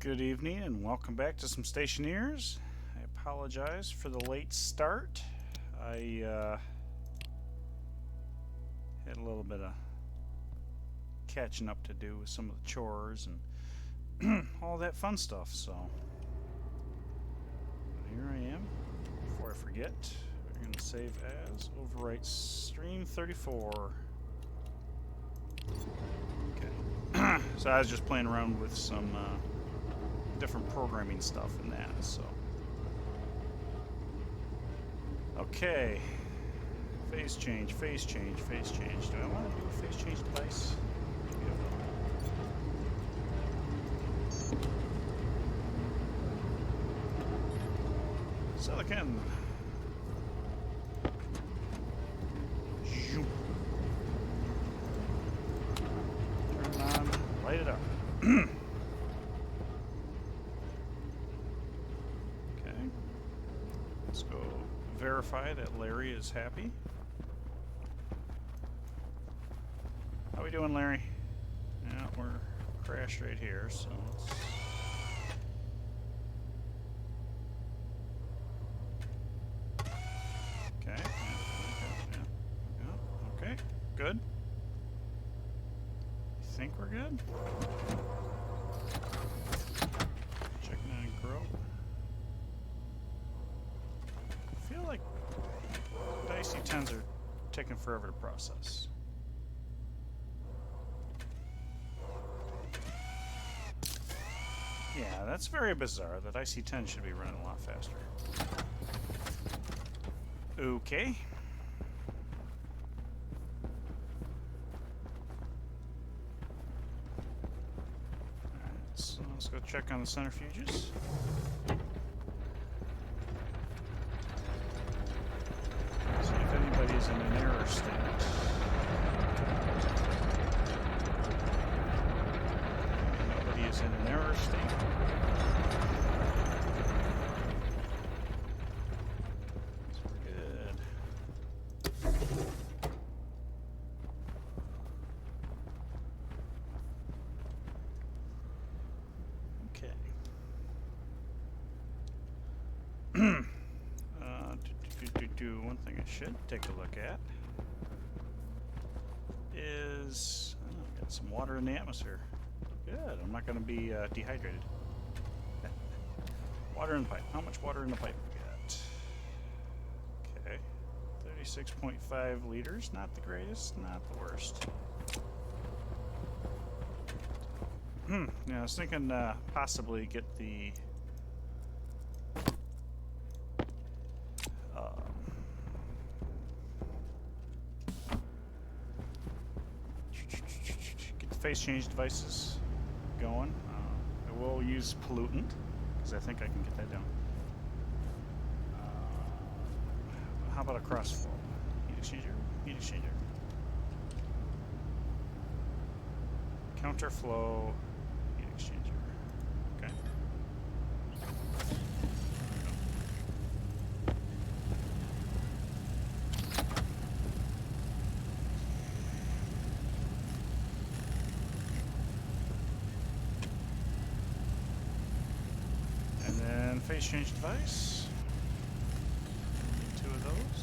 Good evening and welcome back to some Stationeers. I apologize for the late start. I had a little bit of catching up to do with some of the chores and all that fun stuff, so here I am. Before I forget, we're going to save as, overwrite stream 34. Okay. So I was just playing around with some different programming stuff in that, so. Okay. Phase change, phase change, phase change. Do I want to do a phase change device? Silicon. Turn it on, light it up. Let's go verify that Larry is happy. How we doing, Larry? Yeah, we're crashed right here, so let's... Okay. Yeah. Okay, good. I think we're good. Checking on grow. I feel like the IC10s are taking forever to process. Yeah, that's very bizarre. That IC10 should be running a lot faster. Okay. Alright, so let's go check on the centrifuges. Anybody's in an error state. Nobody is in an error state. So we're good. Okay. One thing I should take a look at is got some water in the atmosphere. Good. I'm not going to be dehydrated. Water in the pipe. How much water in the pipe we got? Okay. 36.5 liters. Not the greatest, not the worst. Yeah, I was thinking possibly get the phase change devices going. I will use pollutant because I think I can get that down. How about a crossflow? Heat exchanger? Heat exchanger. Counterflow heat exchanger. Okay. Phase change device. Need 2 of those.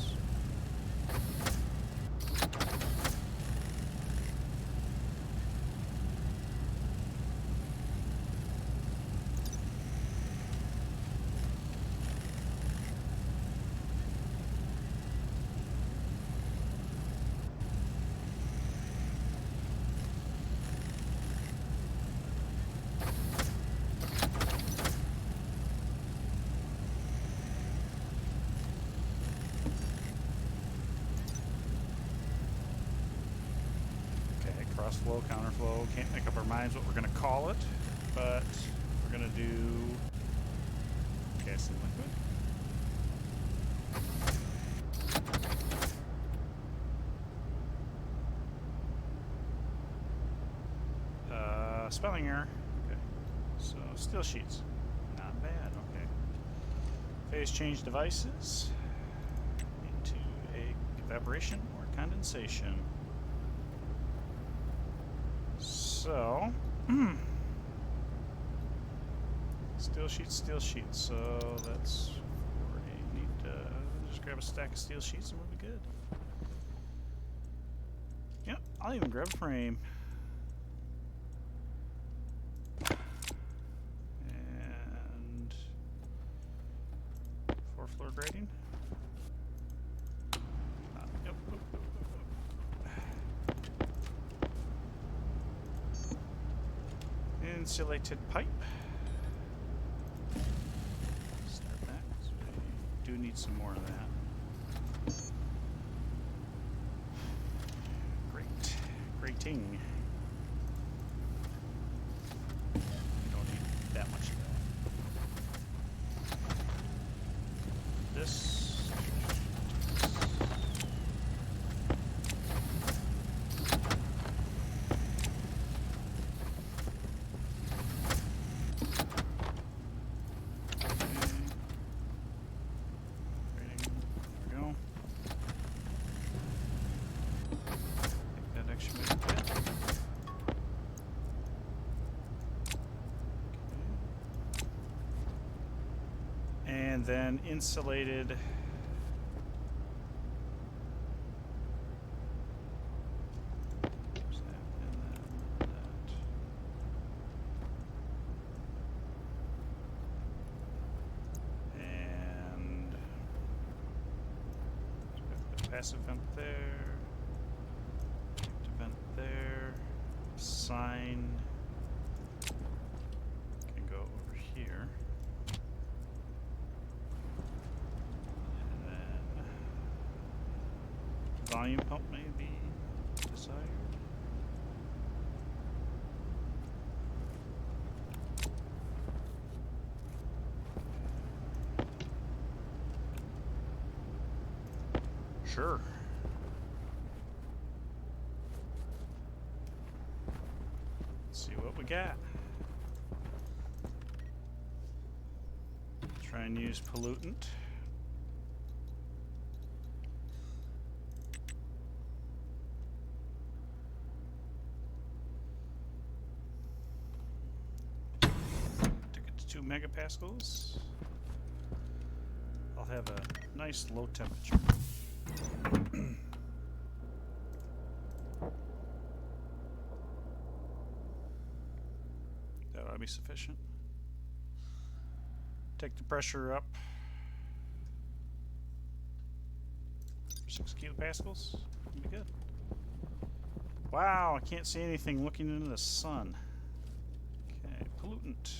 Crossflow, counterflow, can't make up our minds what we're going to call it, but we're going to do gas and liquid. Spelling error. Okay. So steel sheets. Not bad, okay. Phase change devices into a evaporation or condensation. So, Steel sheets, steel sheets. So that's where I need to just grab a stack of steel sheets and we'll be good. Yep, I'll even grab a frame. And 4-floor grading. Yep. Insulated pipe. Start that, 'cause we do need some more of that. Grating. We don't need that much of that. This. And then insulated there's that, and then that. And put the passive vent there, active vent there, sign can go over here. Volume pump may be desired. Sure. Let's see what we got. Try and use pollutant. Megapascals. I'll have a nice low temperature. That ought to be sufficient. Take the pressure up for 6 kilopascals. That'll be good. Wow, I can't see anything looking into the sun. Okay, pollutant.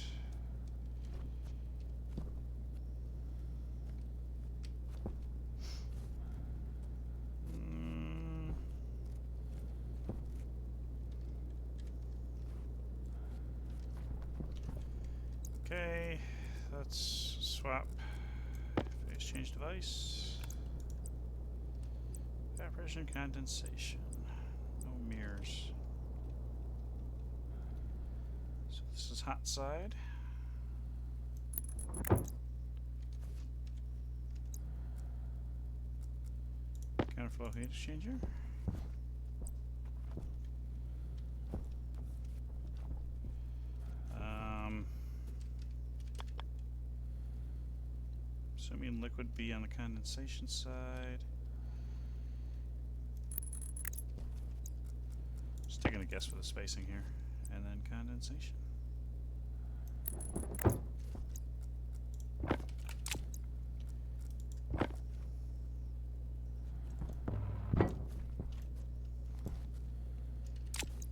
Okay, let's swap phase change device. Evaporation, condensation. No mirrors. So this is hot side. Counterflow heat exchanger. Assuming liquid be on the condensation side. Just taking a guess for the spacing here. And then condensation.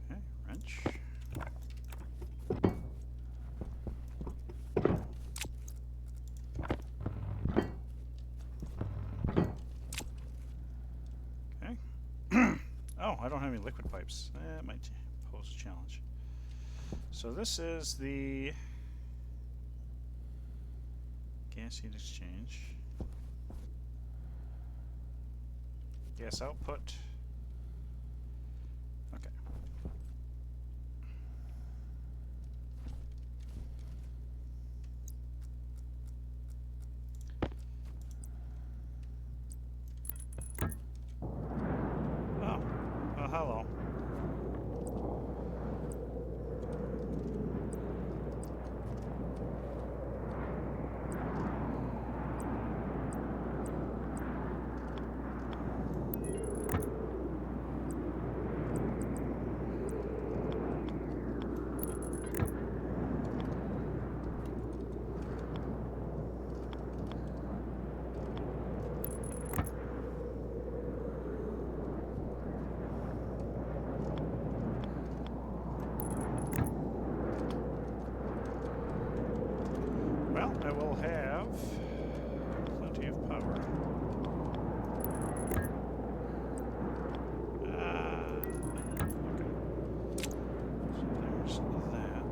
Okay, wrench. Oh, I don't have any liquid pipes. That might pose a challenge. So this is the gas heat exchange. Gas output. Okay. Hello. Well, I will have plenty of power. Okay. So there's that.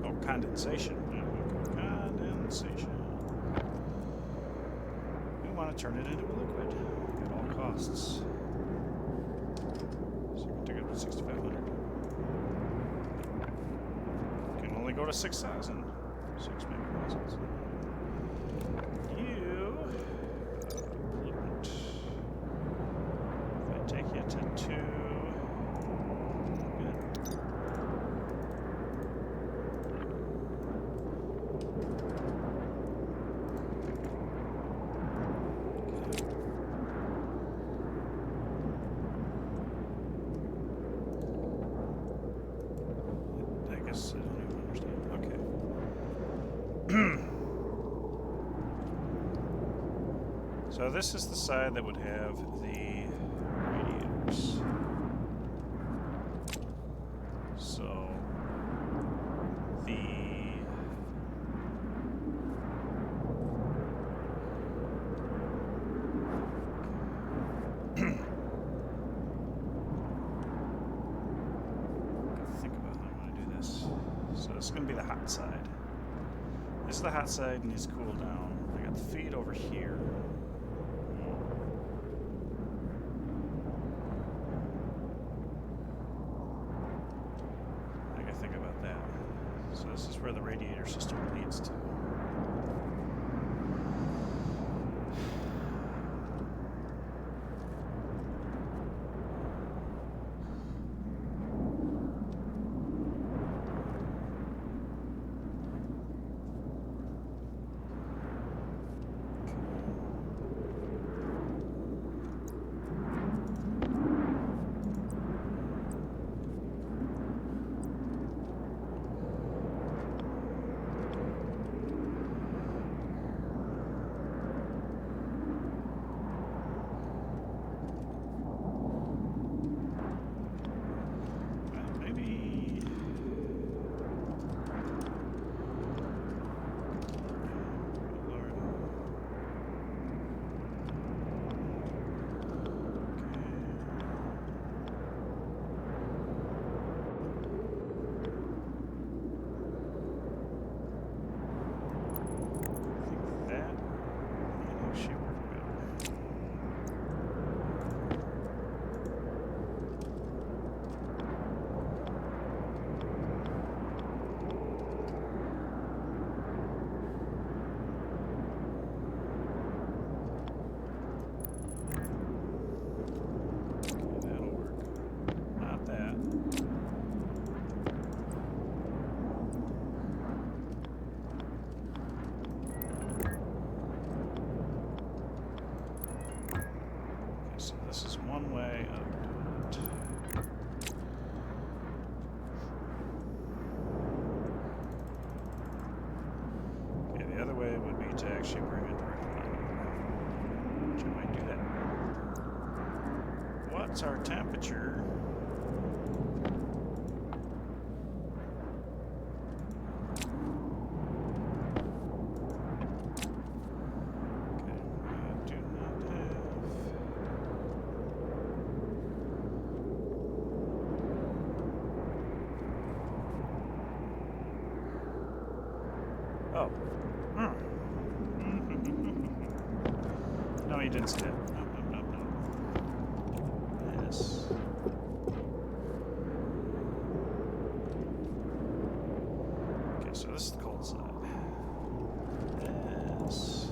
Oh, condensation. Yeah, okay. Condensation. We want to turn it into a liquid at all costs. So we'll take it to 6,500. Can only go to 6,000. 6 megapascals. You pollutant. If I take you to 2. So this is the side that would have the radiators. So the think about how I'm going to do this. So this is going to be the hot side. This is the hot side and needs to cool down. I got the feed over here. So this is where the radiator system leads to. This is one way of doing it. Okay, the other way would be to actually bring it directly on, which I might do that. What's our temperature? Oh. No, he didn't say that. No. Yes. Okay, so this is the cold side. Yes.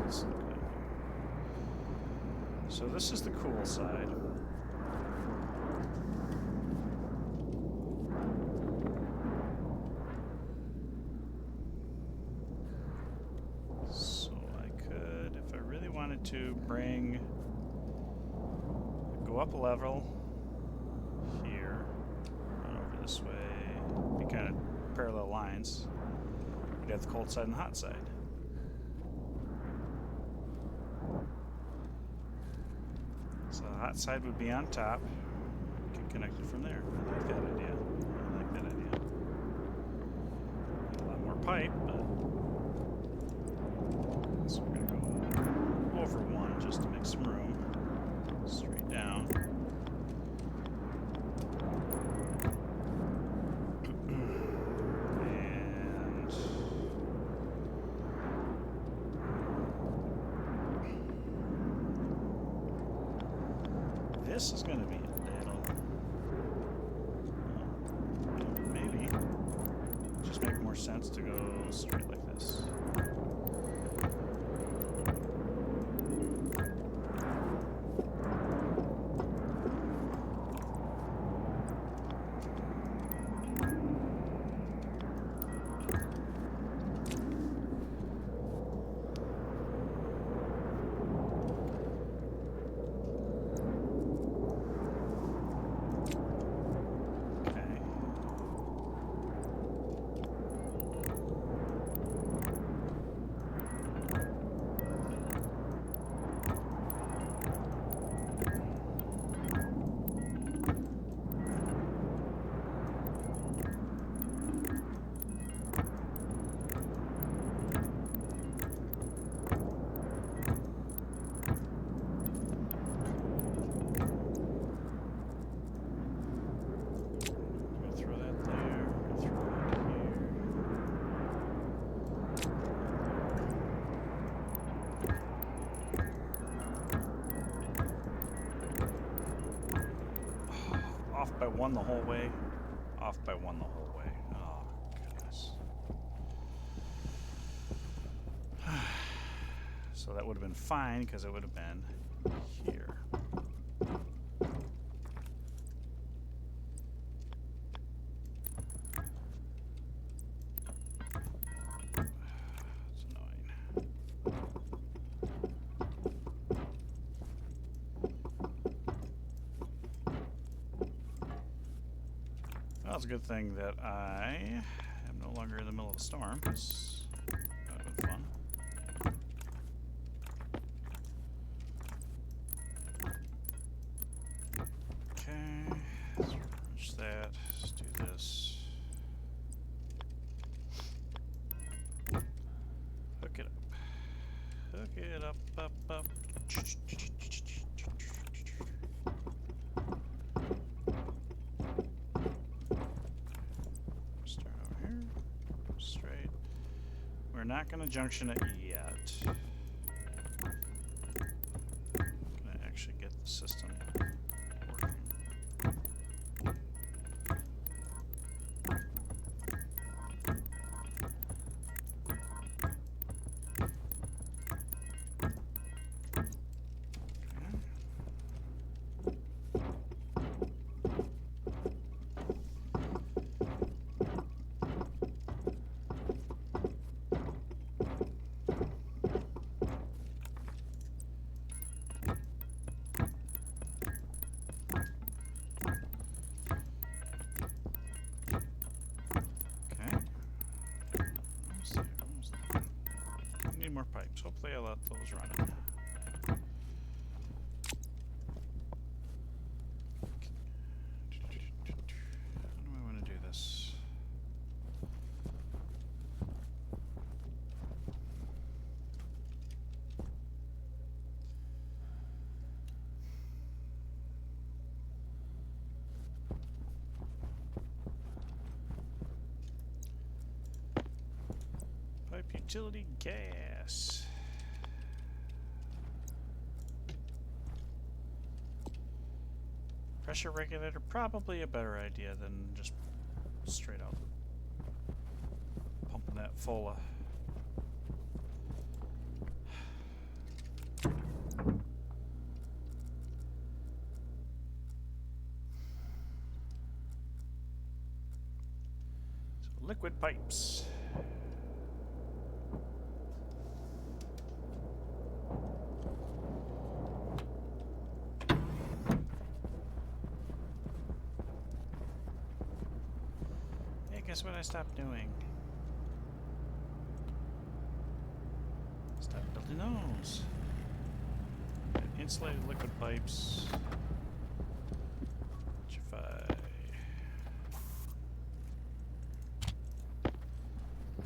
let's look at it here. So this is the cool side. So I could, if I really wanted to, go up a level here, run over this way, be kind of parallel lines. We'd have the cold side and the hot side. So the hot side would be on top. We could connect it from there. I like that idea. I like that idea. A lot more pipe, but so we're gonna go over one just to make some room. Straight down. This is going to be a little, maybe just make more sense to go straight like this. Off by one the whole way. Off by one the whole way. Oh, goodness. So that would have been fine because it would have been here. It's annoying. Well, it's a good thing that I am no longer in the middle of a storm, because that would have been fun. Okay, let's rearrange that. Let's do this. Hook it up. Hook it up, up, up. We're not going to junction it yet. I'm going to actually get the system working. More pipes. Hopefully I'll let those run. How do I want to do this? Pipe utility gas. Pressure regulator, probably a better idea than just straight out pumping that full of liquid pipes. Hey, guess what I stopped doing? Stop building those. Insulated liquid pipes.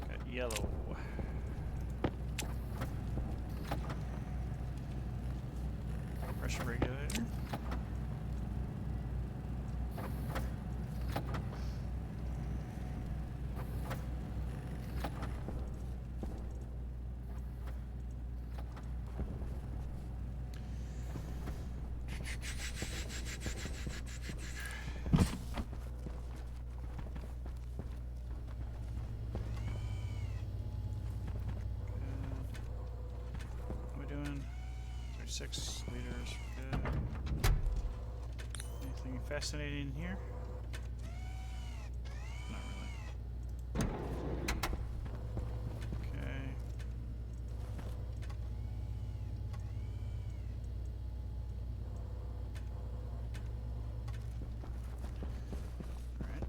Got yellow. Pressure regulator. What are we doing? 36 liters. Good. Anything fascinating in here? Not really. Okay. Alright.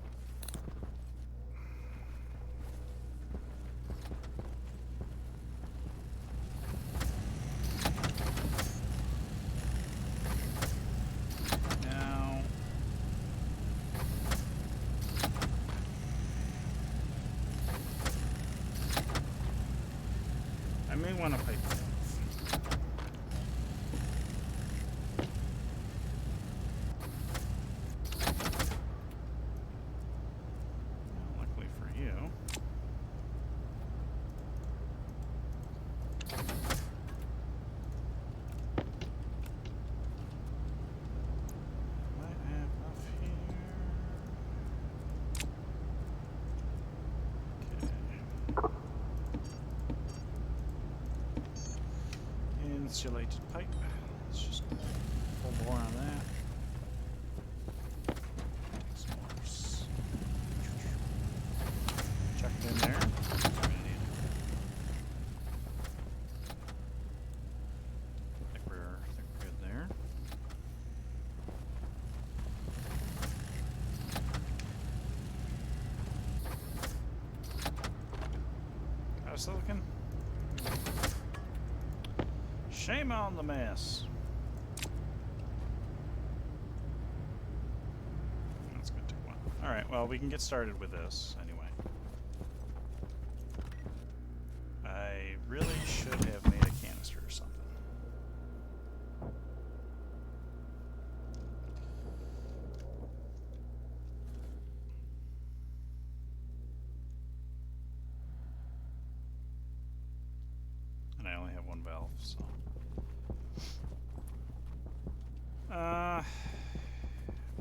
Now, I may want to pipe valve. Luckily for you. Might have enough here. Okay. Insulated pipe. Let's just pull more on that. Some more chuck it in there. I think we're good there. Silicon. Shame on the mess. That's gonna take one. All right. Well, we can get started with this anyway. I really should have made a canister or something. And I only have one valve, so.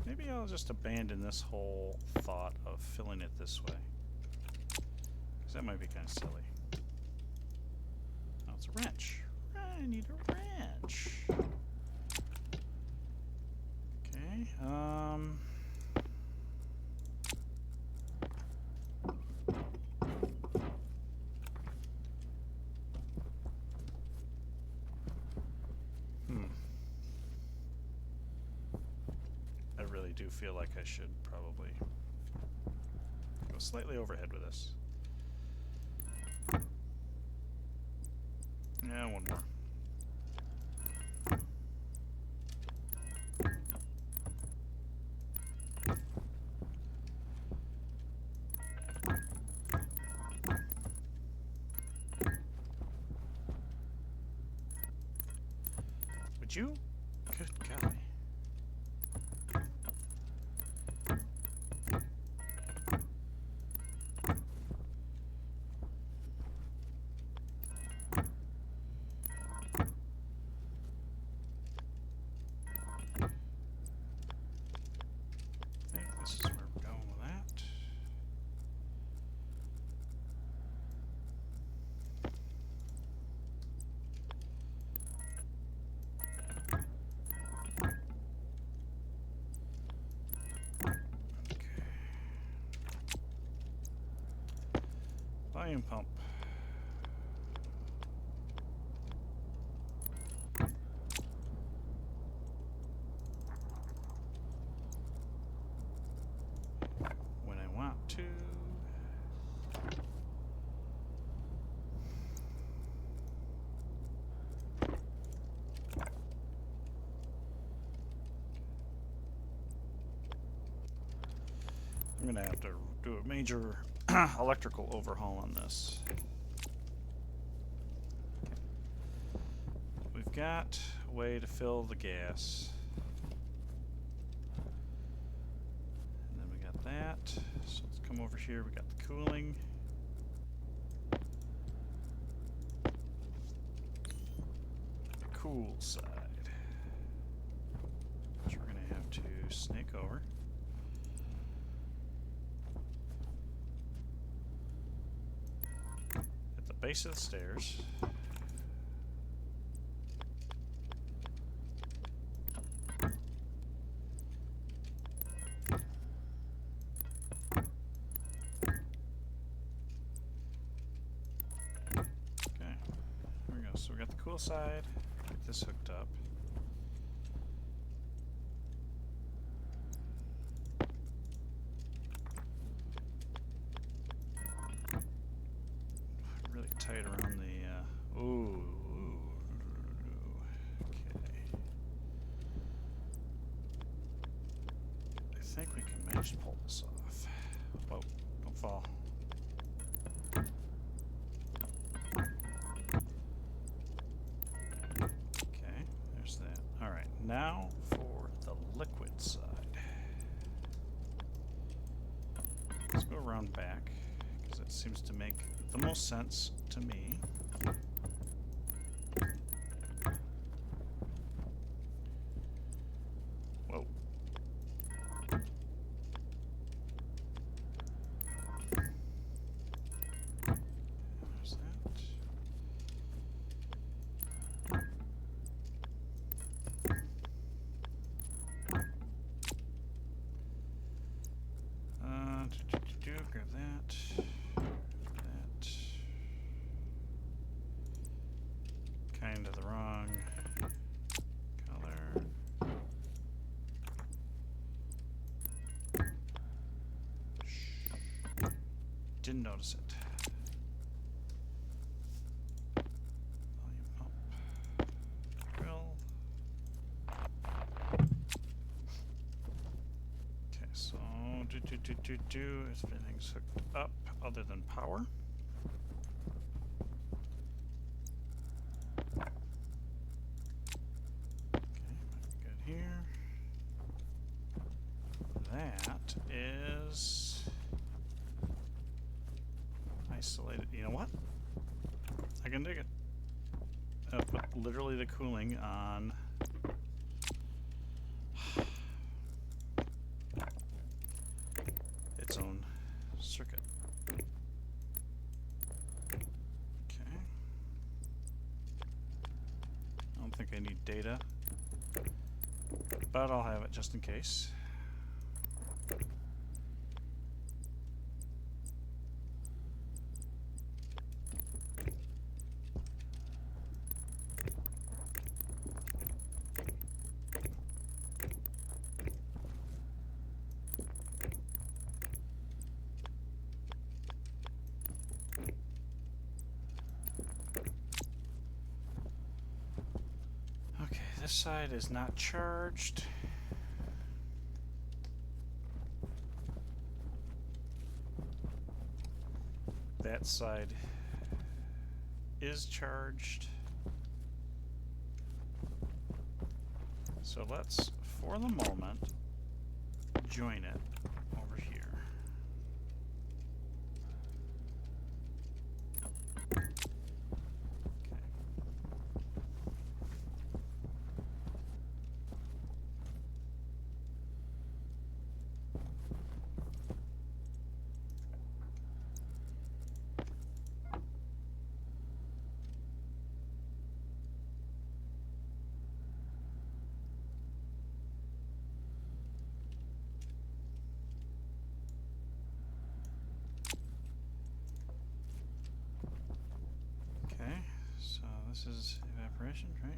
Maybe I'll just abandon this whole thought of filling it this way. Because that might be kind of silly. Oh, it's a wrench. I need a wrench. Okay, I really do feel like I should probably go slightly overhead with this. Yeah, one more. Would you? Good golly. I think this is where we're going with that. volume pump. When I want to. I'm gonna have to do a major electrical overhaul on this. We've got a way to fill the gas. And then we got that. So let's come over here. We got the cooling. The cool side. Which we're gonna have to snake over. Base of the stairs. Okay, there we go. So we got the cool side. Get this hooked up. Really tight around the. Ooh. Okay. I think we can manage to pull this off. Whoa! Don't fall. Okay, there's that. All right, now for the liquid side. Let's go around back because it seems to make the most sense to me. Whoa. There's that. Grab that. Kind of the wrong color. Didn't notice it. Volume pump. Drill. Okay, so everything's hooked up other than power. Here. That is isolated. You know what? I can dig it. I'll put literally the cooling on its own circuit. Okay. I don't think I need data, but I'll have it just in case. Okay, this side is not charged. That side is charged. So let's, for the moment, join it over here. this is evaporation, right?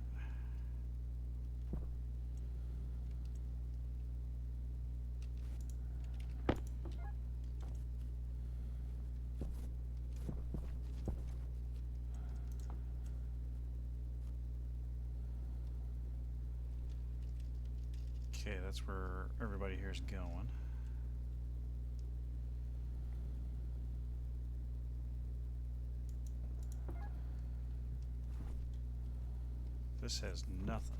Okay, that's where everybody here is going. This has nothing.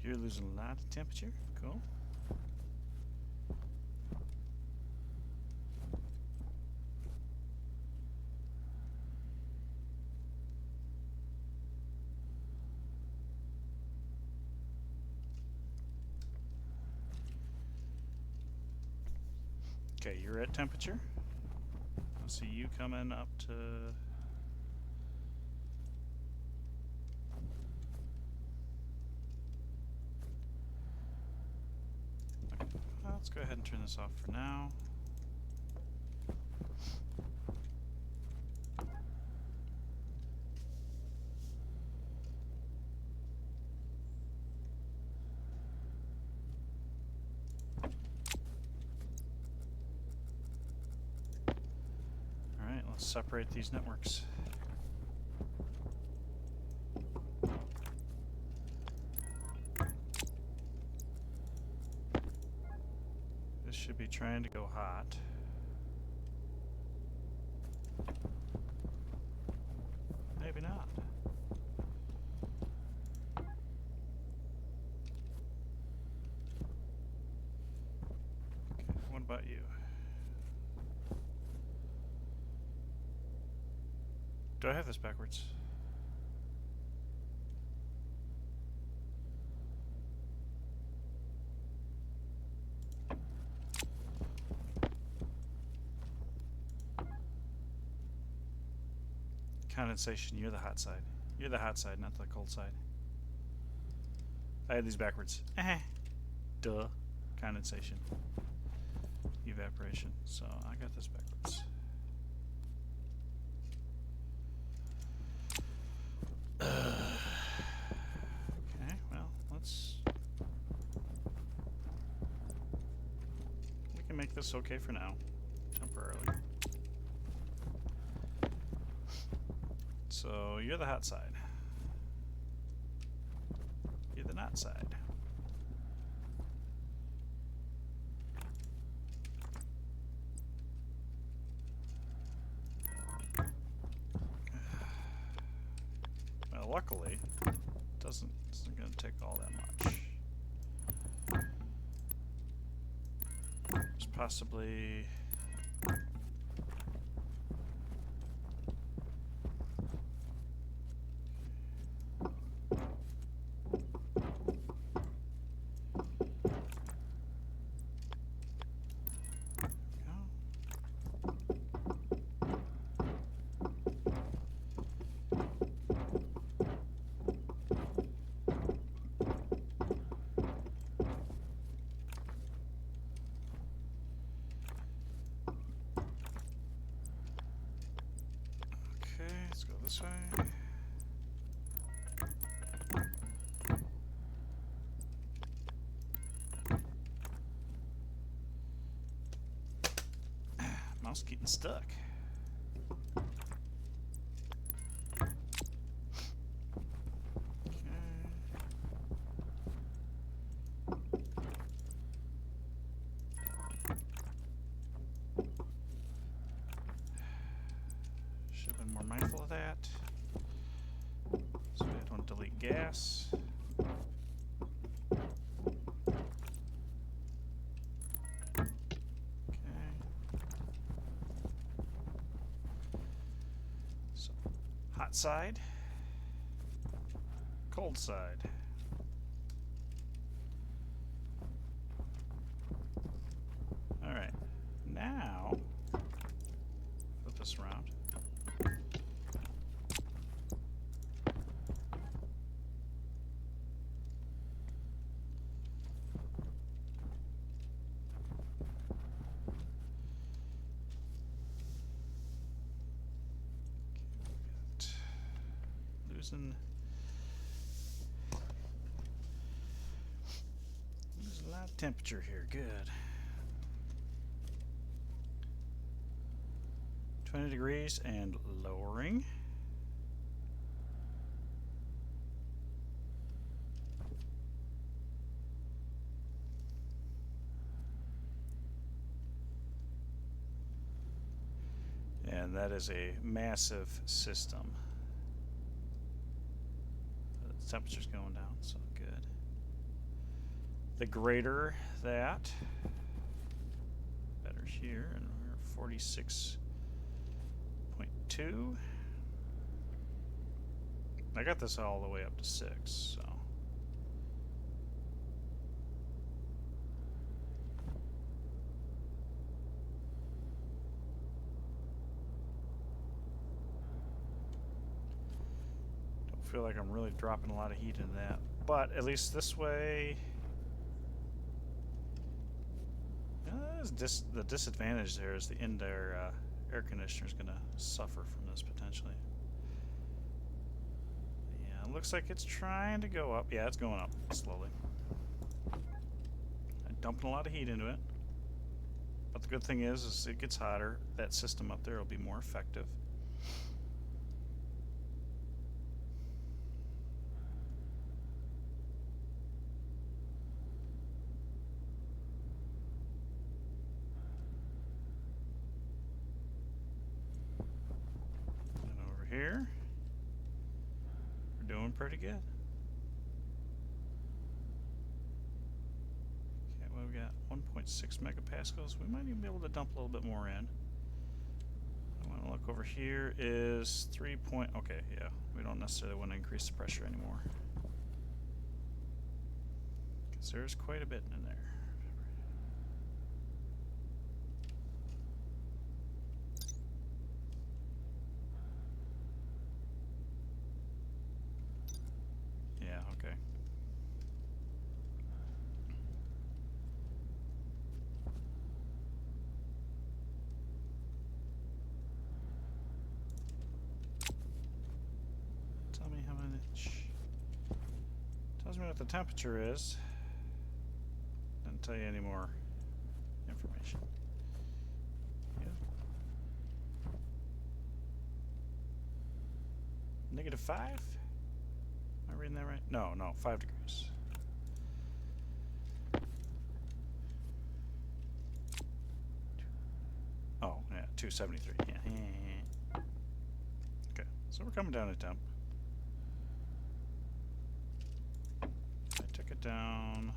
You're losing a lot of temperature. Cool. Okay, you're at temperature. I see you coming up to... Well, let's go ahead and turn this off for now. Alright, let's separate these networks. This should be trying to go hot. Maybe not. Okay, what about you? Do I have this backwards? Condensation, you're the hot side. You're the hot side, not the cold side. I had these backwards. Duh. Condensation. Evaporation. So I got this backwards. Okay, well, we can make this okay for now, temporarily. So you're the hot side. You're the not side. Well, luckily, it's not going to take all that much. There's possibly... Let's go this way. Mouse getting stuck. mindful of that. So I don't delete gas. Okay. So, hot side, cold side. All right, now flip this around. Losing a lot of temperature here. Good. 20 degrees and lowering. And that is a massive system. The temperature's going down, so good. The greater that, better here, and we're 46.2. I got this all the way up to 6, so. Feel like I'm really dropping a lot of heat into that, but at least this way, the disadvantage there is the indoor air conditioner is going to suffer from this potentially. Yeah, it looks like it's trying to go up. Yeah, it's going up slowly. I'm dumping a lot of heat into it, but the good thing is it gets hotter. That system up there will be more effective. Here, we're doing pretty good. Okay, well, we got 1.6 megapascals. We might even be able to dump a little bit more in. I want to look over here is 3 point. Okay, yeah, we don't necessarily want to increase the pressure anymore because there's quite a bit in there. Yeah, okay. Tell me how much. Tells me what the temperature is. Doesn't tell you any more information. Yeah. -5? Am I reading that right? No, 5 degrees. Oh, yeah, 273. Yeah. Okay, so we're coming down a temp. I took it down.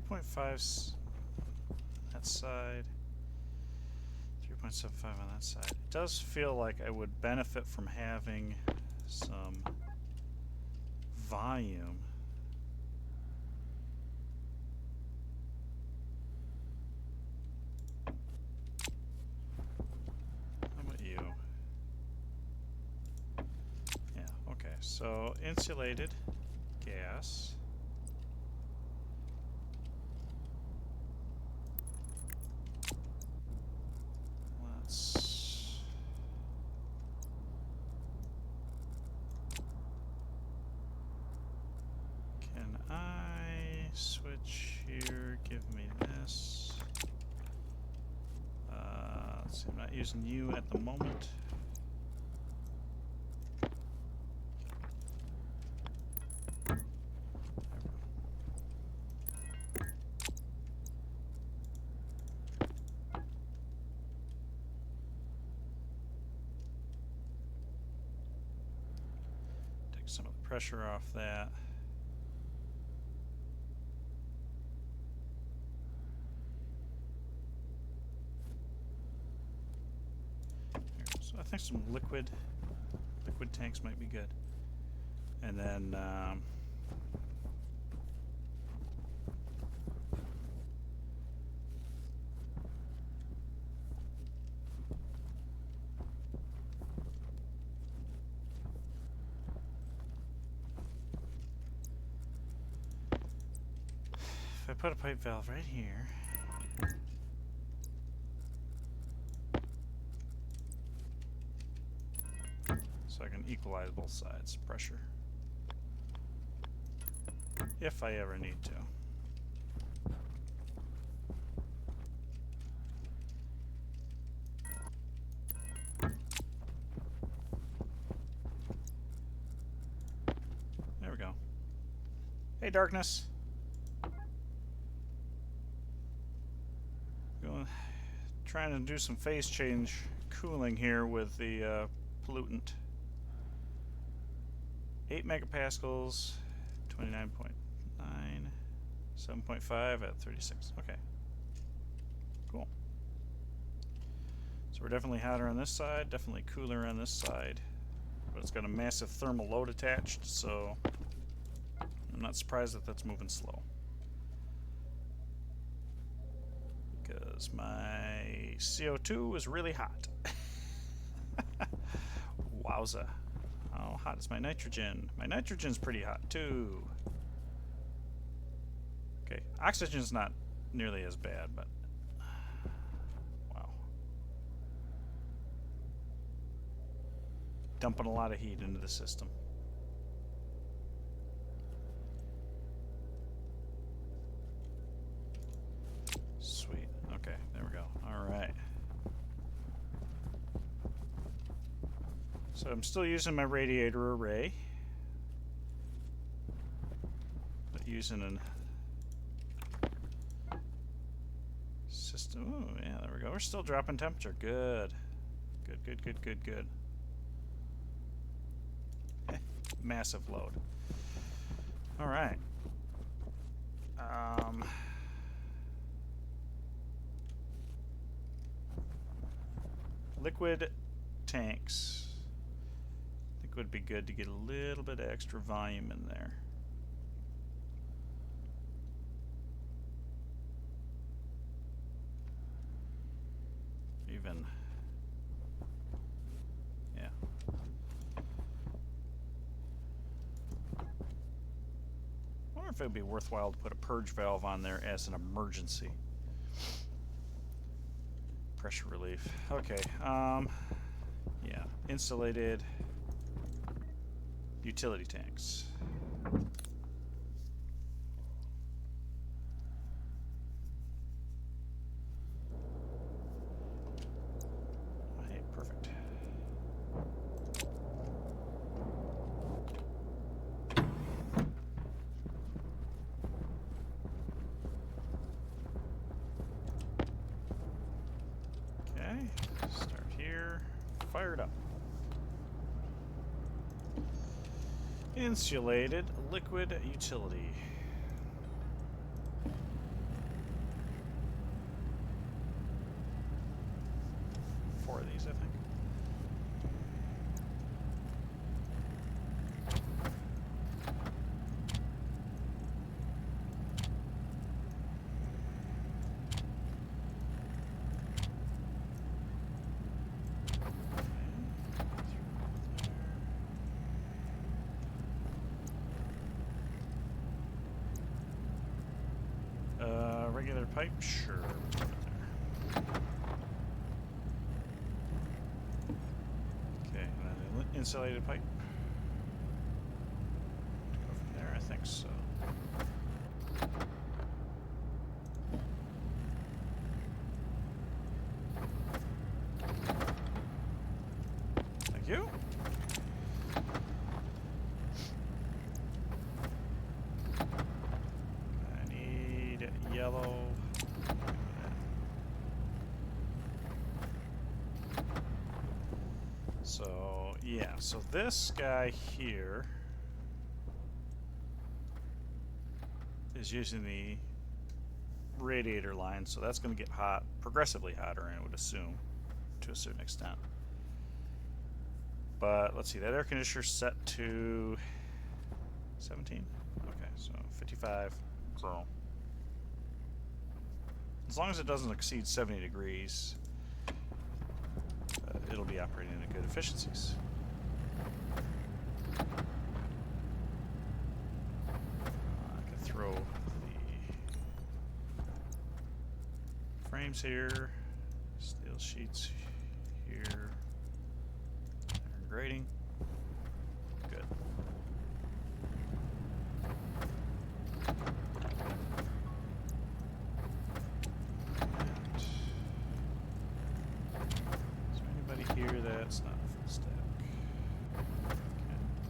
.5 that side, 3.75 on that side. It does feel like I would benefit from having some volume. How about you? Yeah, okay, so insulated gas. So I'm not using you at the moment. Take some of the pressure off that. So I think some liquid tanks might be good. And then if I put a pipe valve right here, so I can equalize both sides pressure if I ever need to. There we go. Hey, darkness. Trying to do some phase change cooling here with the pollutant. 8 megapascals, 29.9, 7.5 at 36. Okay. Cool. So we're definitely hotter on this side, definitely cooler on this side. But it's got a massive thermal load attached, so I'm not surprised that that's moving slow. Because my CO2 is really hot. Wowza. How hot is my nitrogen? My nitrogen's pretty hot too. Okay, oxygen's not nearly as bad, but wow. Dumping a lot of heat into the system. Sweet. Okay, there we go. All right. So I'm still using my radiator array, but using a system. Oh, yeah, there we go. We're still dropping temperature. Good. Good, good, good, good, good. Massive load. All right. Liquid tanks. I think it would be good to get a little bit of extra volume in there. Even, yeah. I wonder if it would be worthwhile to put a purge valve on there as an emergency. Pressure relief. Okay. Yeah. Insulated utility tanks. Hey, perfect. Okay. Start here. Fire it up. Insulated liquid utility. 4 of these, I think. Regular pipe? Sure. Okay, and then the insulated pipe. Go from there, I think so. so this guy here is using the radiator line, so that's going to get hot, progressively hotter, I would assume, to a certain extent. But let's see, that air conditioner's set to 17? Okay, so 55. So as long as it doesn't exceed 70 degrees, it'll be operating at good efficiencies. I can throw the frames here, steel sheets here, iron grating. Good. Is there anybody here that's not a full stack?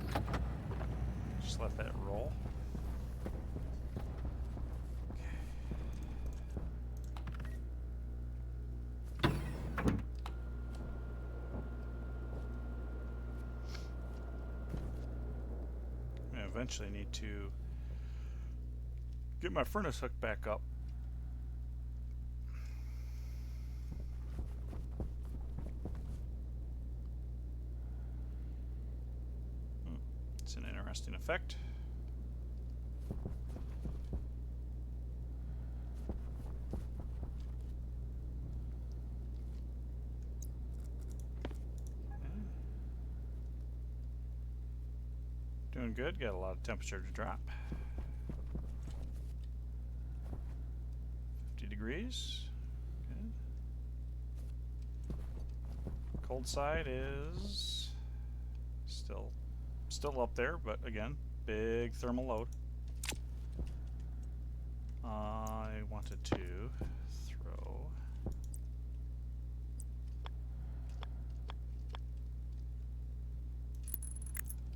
Okay. Just let that roll. Eventually need to get my furnace hooked back up. It's an interesting effect. Doing good, got a lot of temperature to drop. 50 degrees. Good. Cold side is still up there, but again, big thermal load. I wanted to throw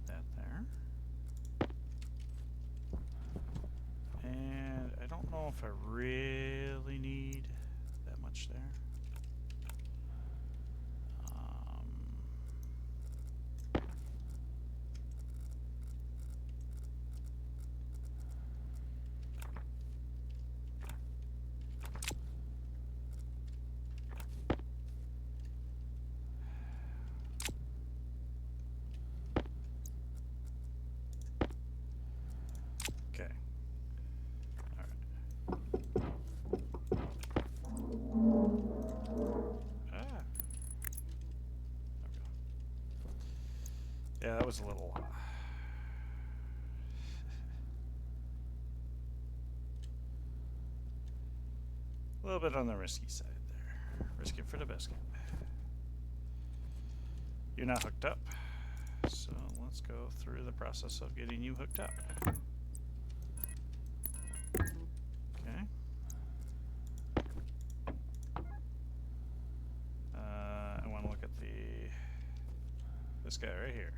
that there. And I don't know if I really need that much there. Okay. Yeah, that was a little bit on the risky side there. Risk it for the biscuit. You're not hooked up, so let's go through the process of getting you hooked up. Okay. I want to look at this guy right here.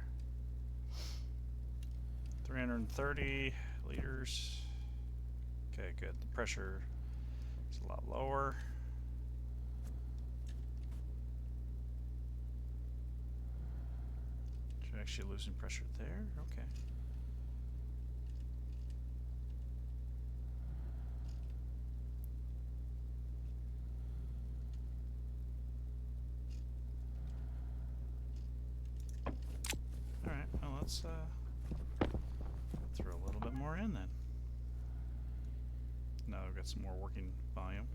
330 liters. Okay, good. The pressure is a lot lower. You're actually losing pressure there. Okay. All right. Well, let's throw a little bit more in then. Now we've got some more working volume.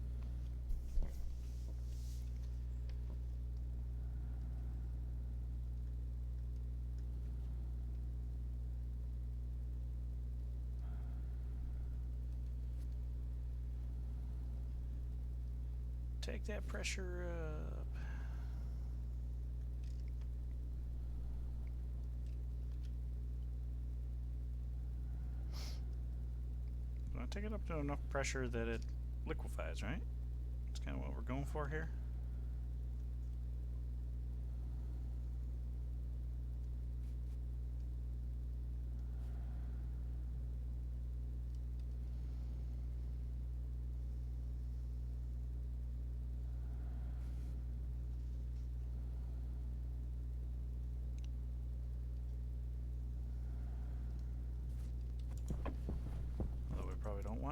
Take that pressure up. Take it up to enough pressure that it liquefies, right? That's kind of what we're going for here.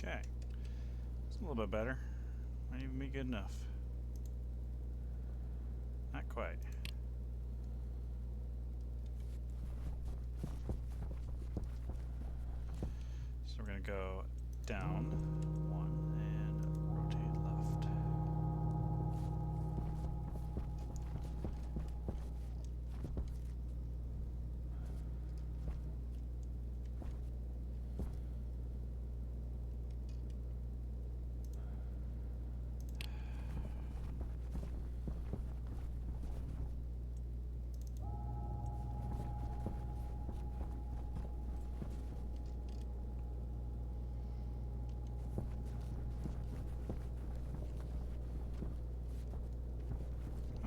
Okay. It's a little bit better. Might even be good enough. Not quite. So we're going to go down one and rotate left.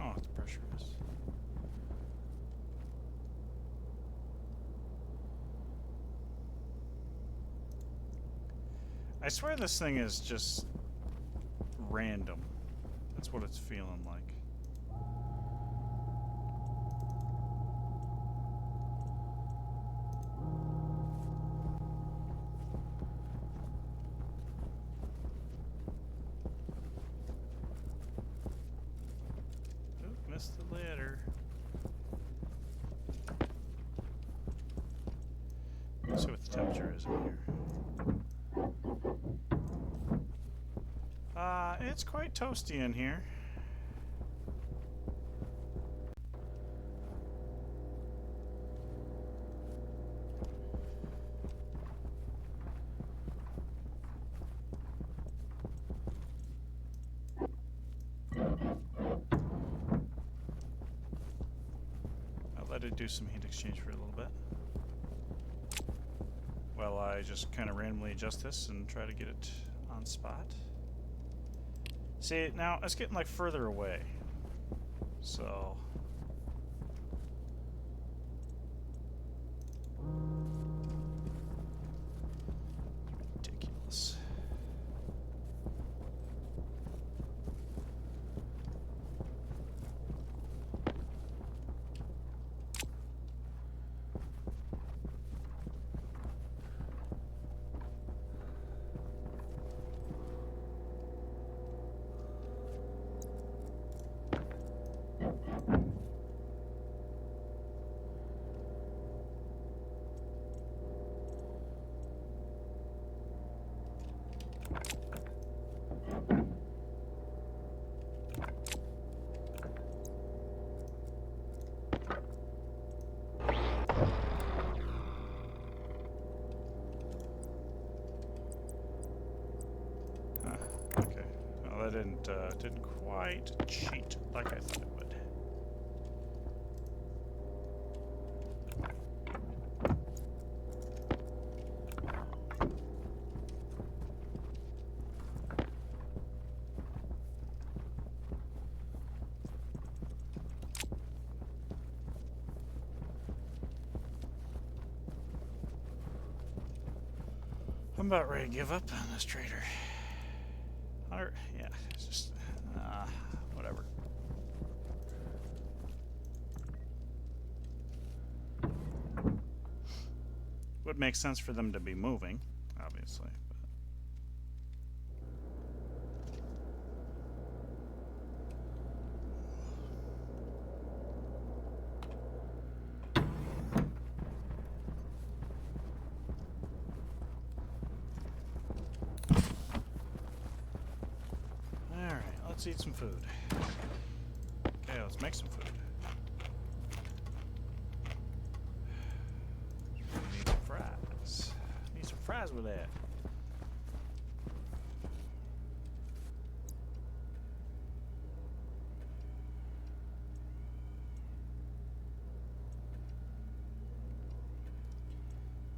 Oh, the pressure is. I swear this thing is just random. That's what it's feeling like. Oop, missed the ladder. Let's see what the temperature is in here. It's quite toasty in here. I'll let it do some heat exchange for a little bit. While I just kind of randomly adjust this and try to get it on spot. See, now it's getting like further away. So ridiculous. Okay. Well, that didn't quite cheat like I thought it would. I'm about ready to give up on this trader. Yeah, it's just, whatever. Would make sense for them to be moving, obviously. Alright, let's eat some food. Okay, let's make some food. Need some fries. Need some fries with that.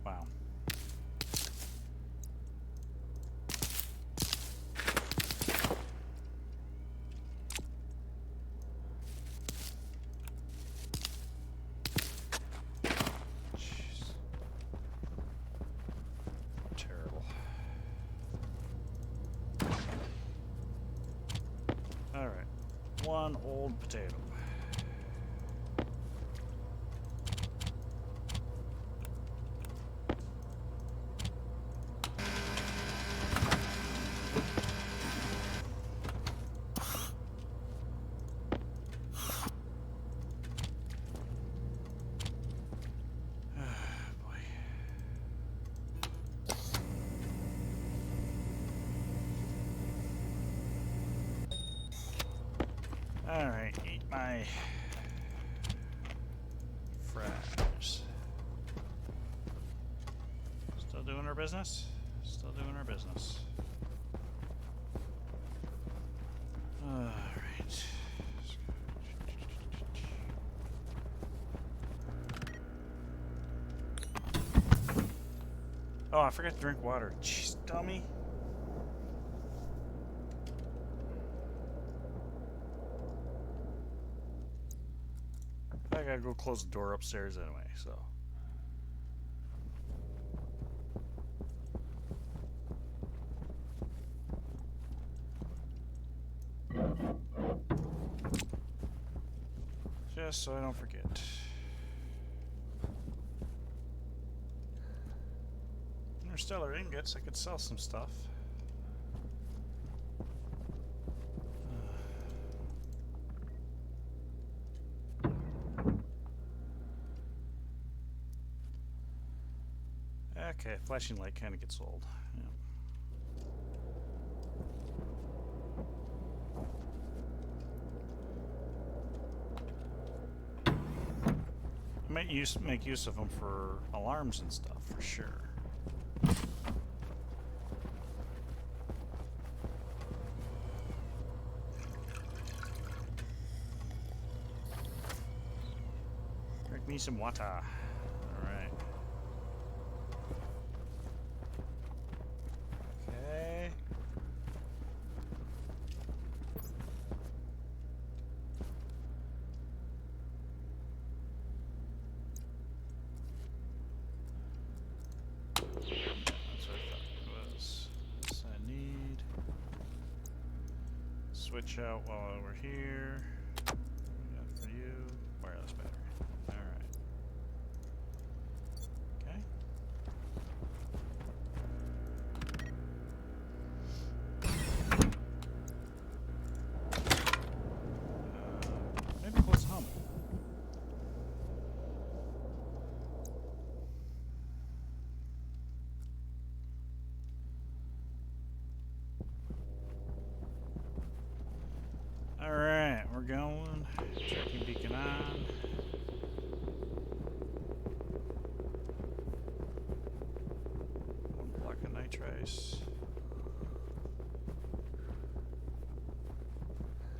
Wow. Jeez. Terrible. All right. One old potato. Alright, eat my fries. Still doing our business? Still doing our business. Alright. Oh, I forgot to drink water. Jeez, dummy. I gotta go close the door upstairs anyway, so. Just so I don't forget. Interstellar ingots, I could sell some stuff. Okay, flashing light kind of gets old. Yeah. I might make use of them for alarms and stuff, for sure. Drink me some water. Alright. Okay. That's what I thought it was. This I need. Switch out while we're here. What we got for you? Wireless battery. Alright. Okay. Maybe close hum. Alright, we're going. Tracking beacon on. One block of nitrice.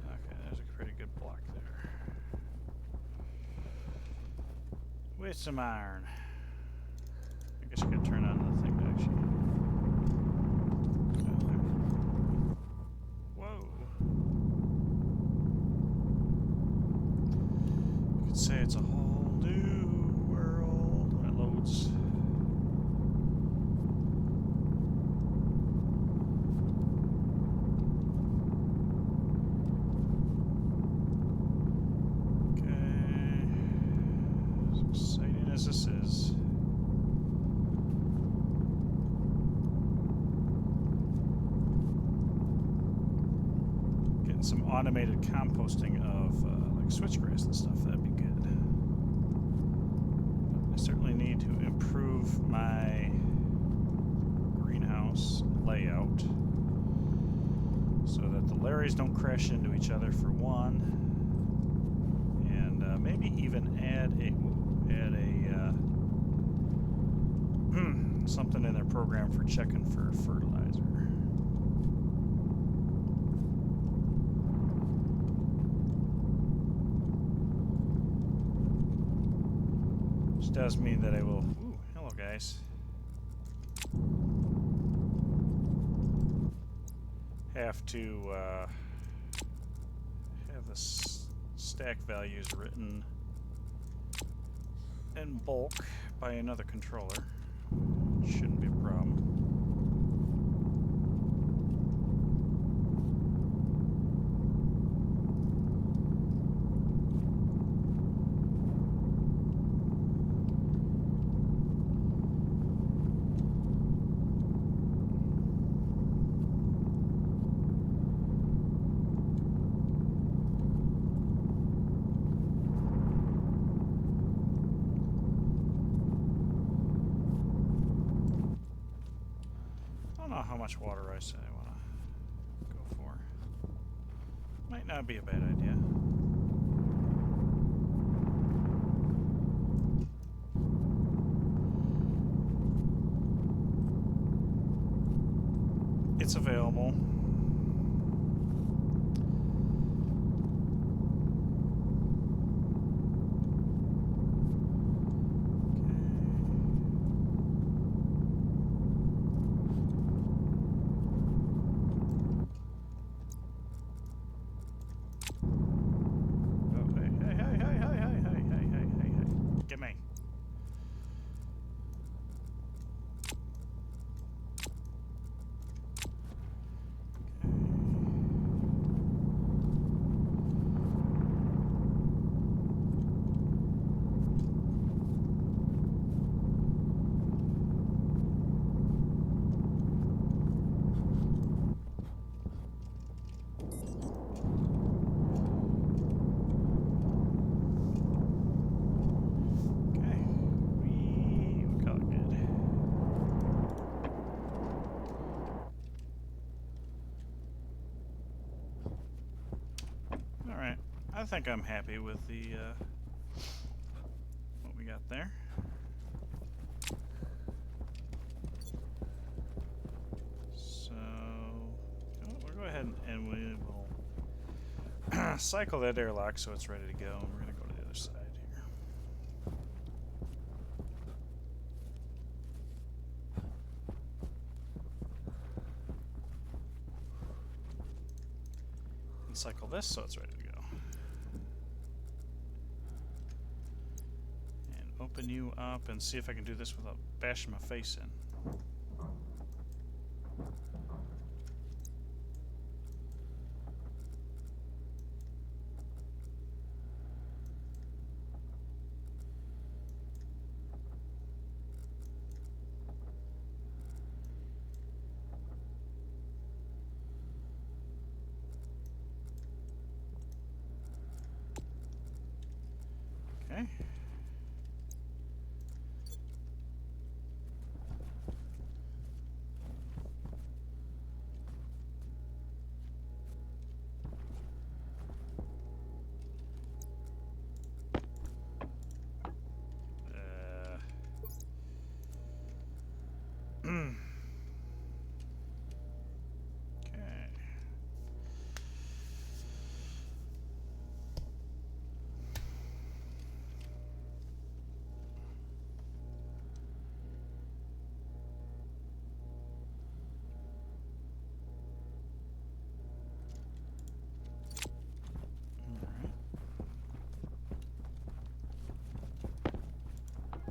Okay, there's a pretty good block there. With some iron. I guess you could turn on the thing to actually. Whoa. You could say it's a whole new world when it loads. As this is. Getting some automated composting of like switchgrass and stuff, that'd be good. But I certainly need to improve my greenhouse layout so that the Larrys don't crash into each other for one, and maybe even add a something in their program for checking for fertilizer. Which does mean that I will. Ooh, hello guys. Have to have the stack values written in bulk by another controller. Shouldn't be a problem. How much water I say I want to go for. Might not be a bad idea. that's available. I think I'm happy with the what we got there. So we'll go ahead and we will cycle that airlock so it's ready to go. And we're going to go to the other side here. And cycle this so it's ready to go. Open you up and see if I can do this without bashing my face in. Okay.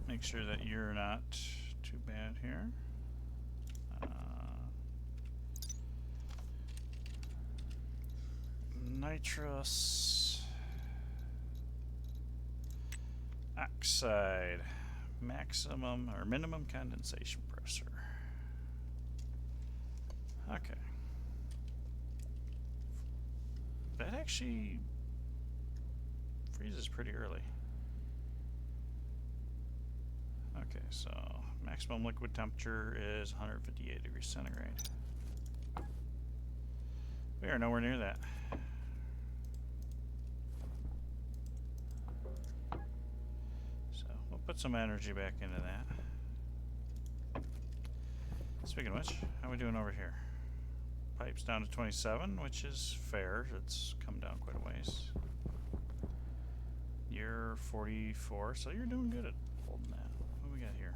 Make sure that you're not too bad here. Nitrous oxide, maximum or minimum condensation pressure. Okay. That actually freezes pretty early. Okay, so maximum liquid temperature is 158 degrees centigrade. We are nowhere near that. So we'll put some energy back into that. Speaking of which, how are we doing over here? Pipes down to 27, which is fair. It's come down quite a ways. You're 44, so you're doing good at holding that. What do we got here?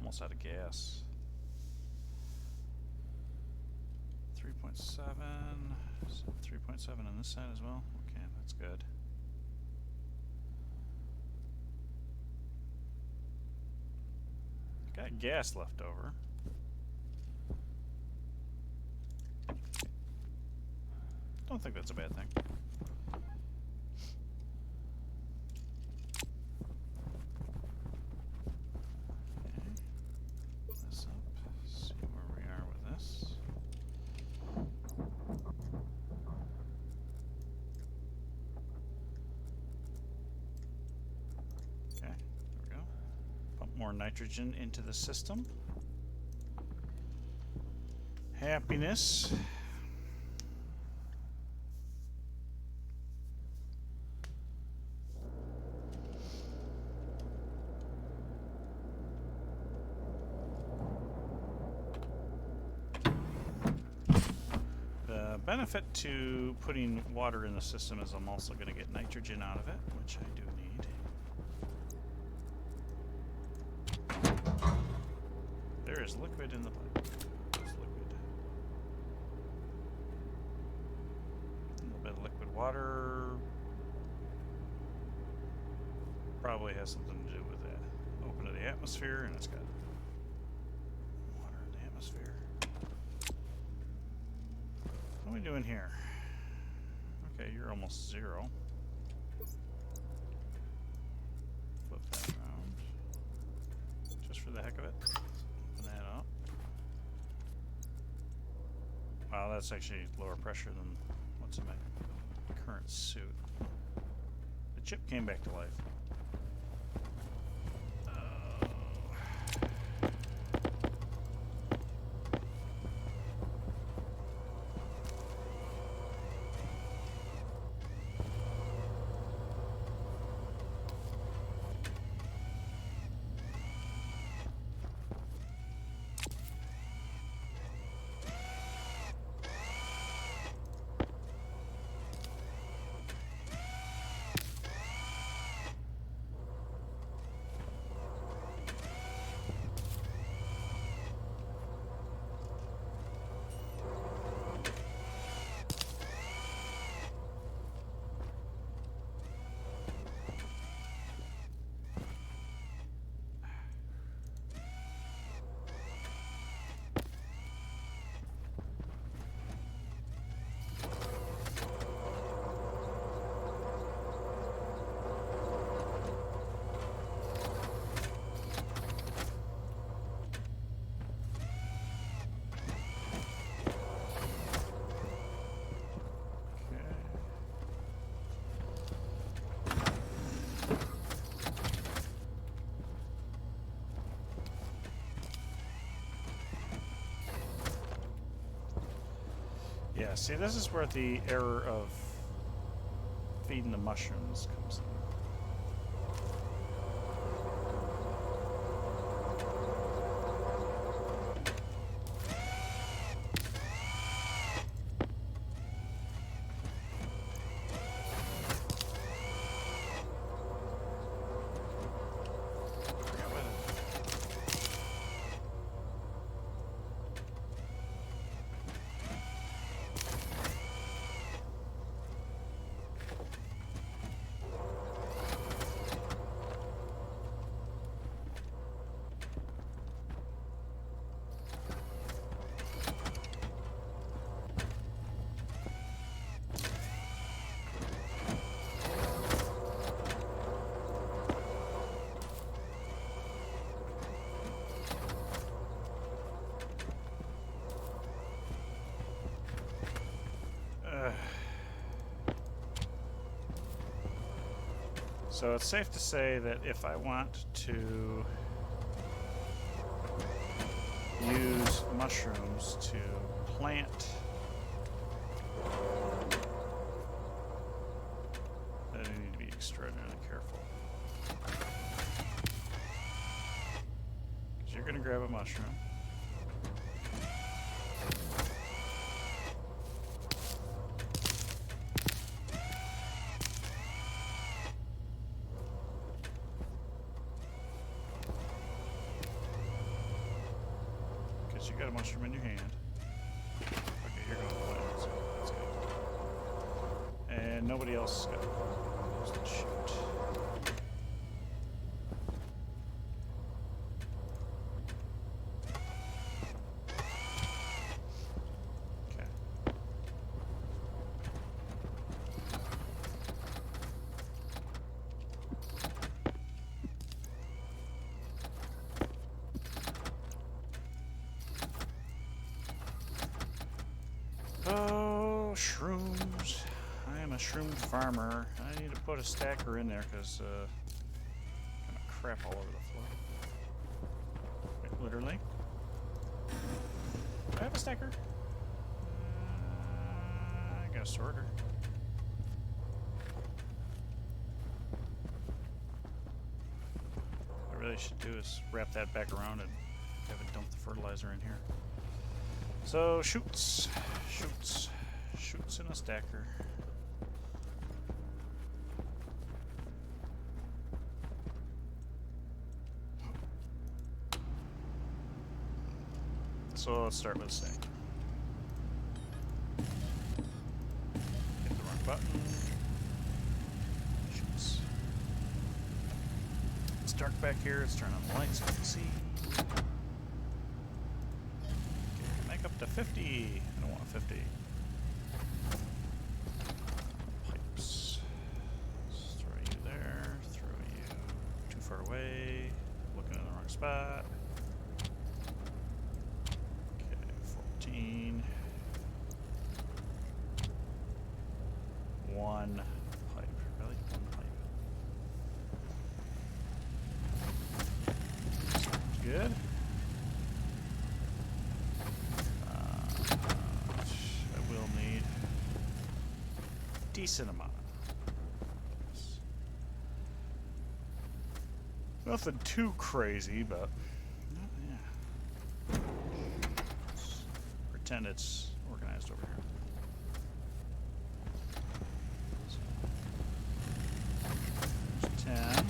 Almost out of gas. 3.7. 3.7 on this side as well. Okay, that's good. Got gas left over. Don't think that's a bad thing. This up. See where we are with this. Okay, there we go. Pump more nitrogen into the system. Happiness. benefit to putting water in the system is I'm also going to get nitrogen out of it, which I do need. There is liquid in the pipe. There's liquid. A little bit of liquid water. Probably has something to do with that. Open to the atmosphere, and it's got water in the atmosphere. What are we doing here? Okay, you're almost 0. Flip that around. Just for the heck of it. Open that up. Wow, that's actually lower pressure than what's in my current suit. The chip came back to life. Yeah, see, this is where the error of feeding the mushrooms comes in. So it's safe to say that if I want to use mushrooms to plant that I need to be extraordinarily careful. Because you're going to grab a mushroom. You got a mushroom in your hand. Okay, you're going to play. So that's good. And nobody else got to shoot. Okay. Oh, shrooms. I am a shroom farmer. I need to put a stacker in there because kind of crap all over the floor. Wait, literally. Do I have a stacker? I got a sorter. What I really should do is wrap that back around and have it dump the fertilizer in here. So, shoots. Shoots. Shoots in a stacker. So let's start with a stack. Hit the wrong button. Shoots. It's dark back here. Let's turn on the lights so you can see. Okay, make up to 50. I don't want 50. Pipes. Let's throw you there. Throw you too far away. Looking in the wrong spot. Okay, 14. One pipe. Really? One pipe. Good. I will need a decent amount. Nothing too crazy, but yeah. Let's pretend it's organized over here. So, there's 10.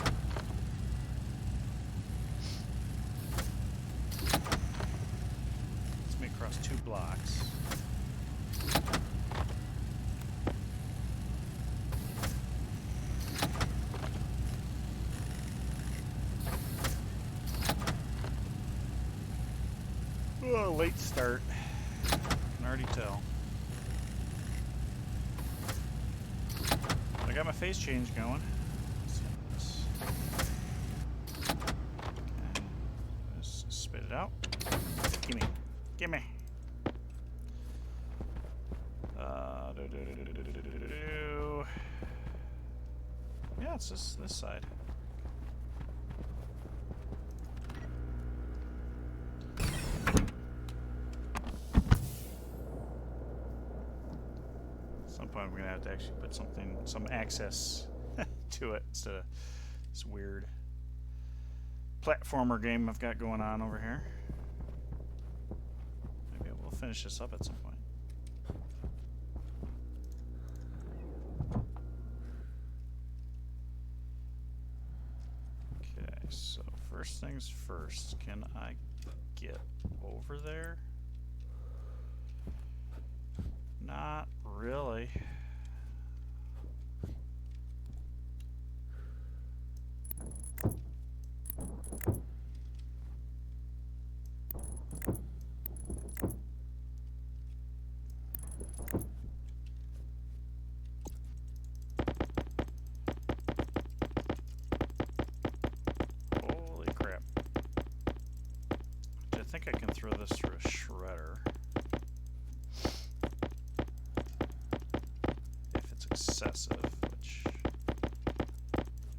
Let's make across 2 blocks. Oh, late start. Can already tell. I got my phase change going. Let's see this. Okay. Let's spit it out. Gimme. Gimme. Yeah, it's this side. At some point, we're gonna have to actually put some access to it instead of this weird platformer game I've got going on over here. Maybe we'll finish this up at some point. Okay, so first things first, can I get over there? Not really. Holy crap. I think I can throw this through a shredder. If it's excessive, which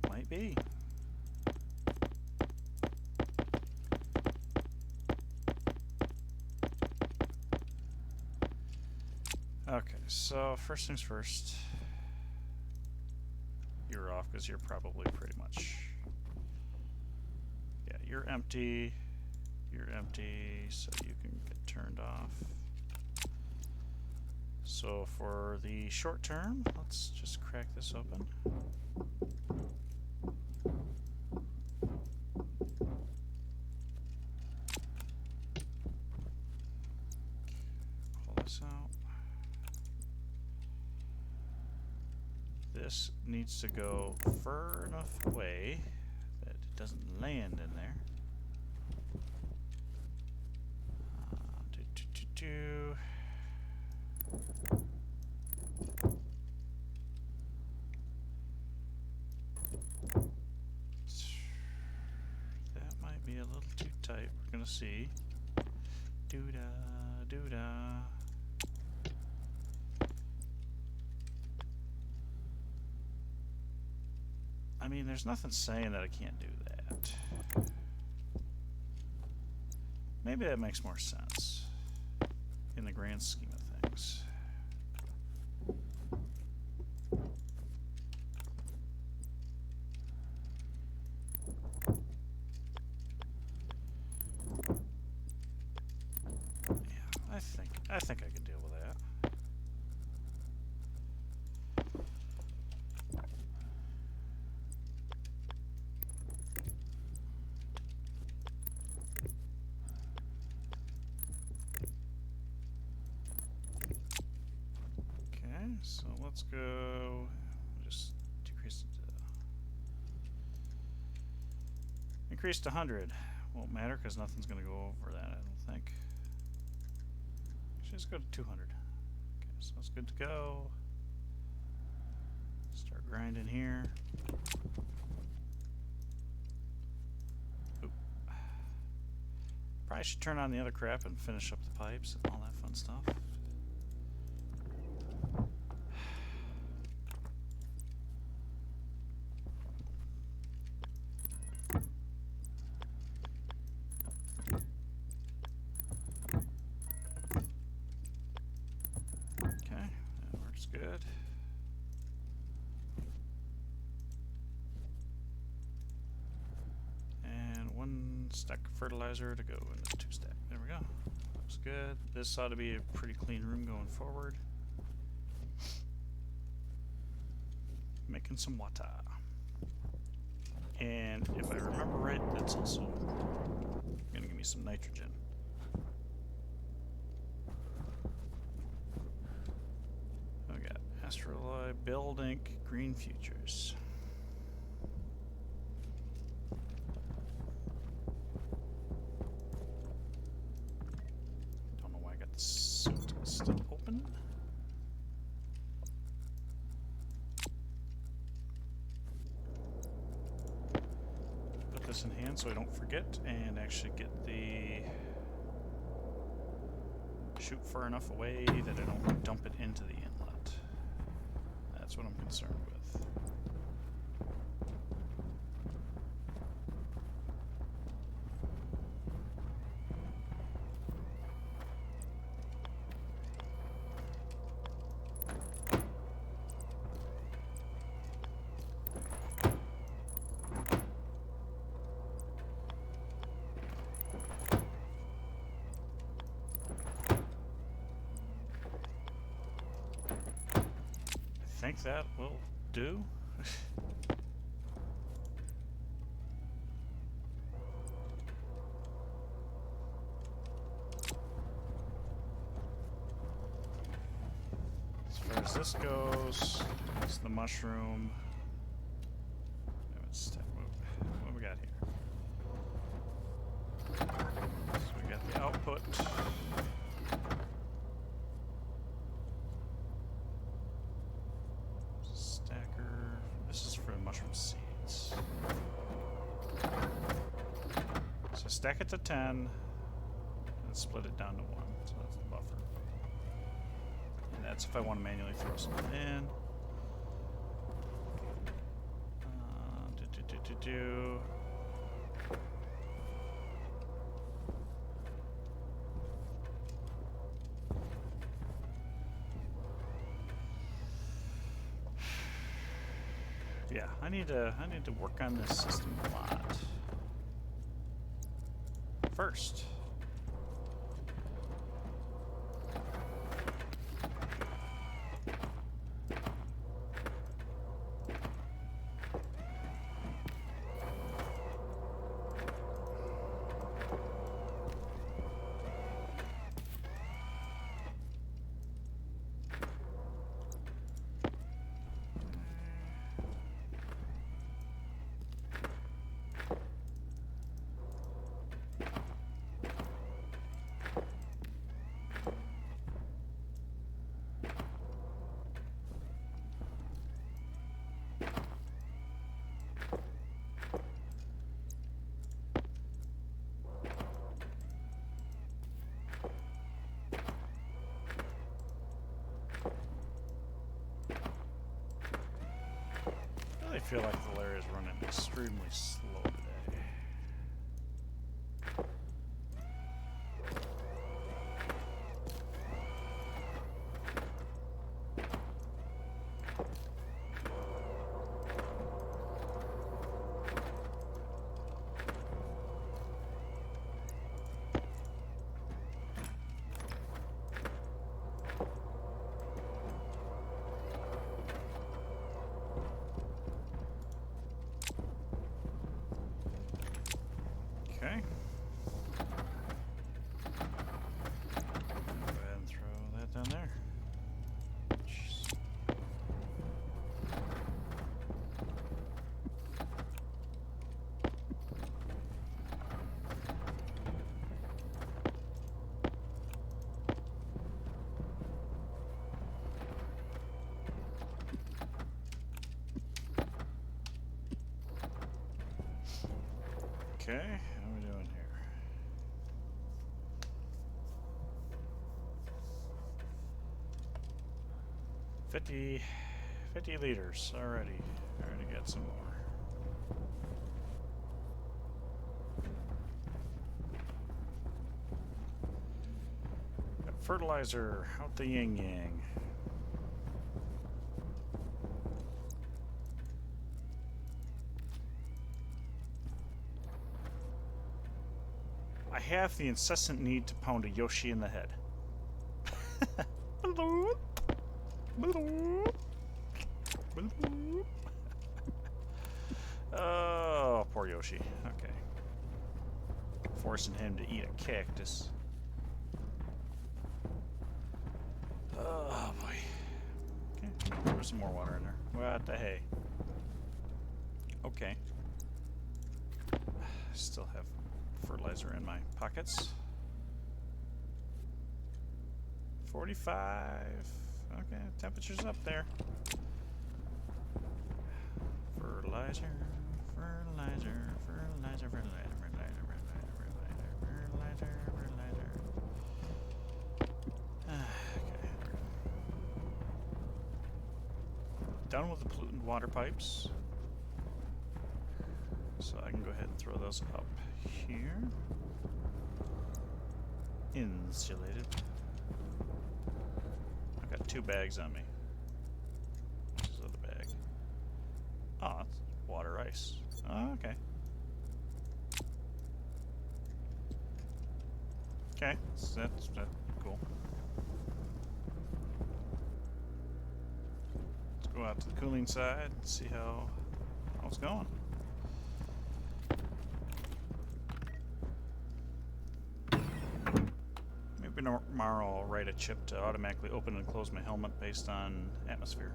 might be. Okay, so first things first. You're off because you're probably pretty much... Yeah, you're empty. You're empty, so you can get turned off. So for the short term, let's just crack this open. Pull this out. This needs to go far enough away that it doesn't land in there. That might be a little too tight. We're gonna see. Doo-da, doo-da. I mean, there's nothing saying that I can't do that. Maybe that makes more sense in the grand scheme of things. Yeah, I think I can deal with that. So let's go. Just decrease it to increase to 100. Won't matter because nothing's going to go over that, I don't think. Actually, let's go to 200. Okay, so it's good to go. Start grinding here. Oop. Probably should turn on the other crap and finish up the pipes and all that fun stuff. Okay, that works good. One stack of fertilizer to go in the 2 stack. There we go. Looks good. This ought to be a pretty clean room going forward. Making some water. And if I remember right, that's also going to give me some nitrogen. We got Astroloy, Build Inc., Green Futures. Still open. Put this in hand so I don't forget and actually get the chute far enough away that I don't dump it into the inlet. That's what I'm concerned with. I think that will do. As far as this goes, it's the mushroom. What do we got here? So we got the output. This is for mushroom seeds. So stack it to 10 and split it down to 1. So that's the buffer. And that's if I want to manually throw something in. Yeah, I need to work on this system a lot. First. I feel like the layer is running extremely slow today. Okay, how are we doing here? 50 liters already. Already got some more. Got fertilizer out the yin yang. I have the incessant need to pound a Yoshi in the head. Oh, poor Yoshi. Okay. Forcing him to eat a cactus. Oh, boy. Okay, there's some more water in there. What the hey? Okay. Still have fertilizer in my pockets. 45. Okay, temperature's up there. Fertilizer, fertilizer, fertilizer, fertilizer, fertilizer, fertilizer, fertilizer, fertilizer. Okay. Done with the pollutant water pipes. So I can go ahead and throw those up here. Insulated. I've got 2 bags on me. What's this other bag? Oh, it's water ice. Oh, okay. Okay, so that's cool. Let's go out to the cooling side and see how it's going. Maybe tomorrow I'll write a chip to automatically open and close my helmet based on atmosphere.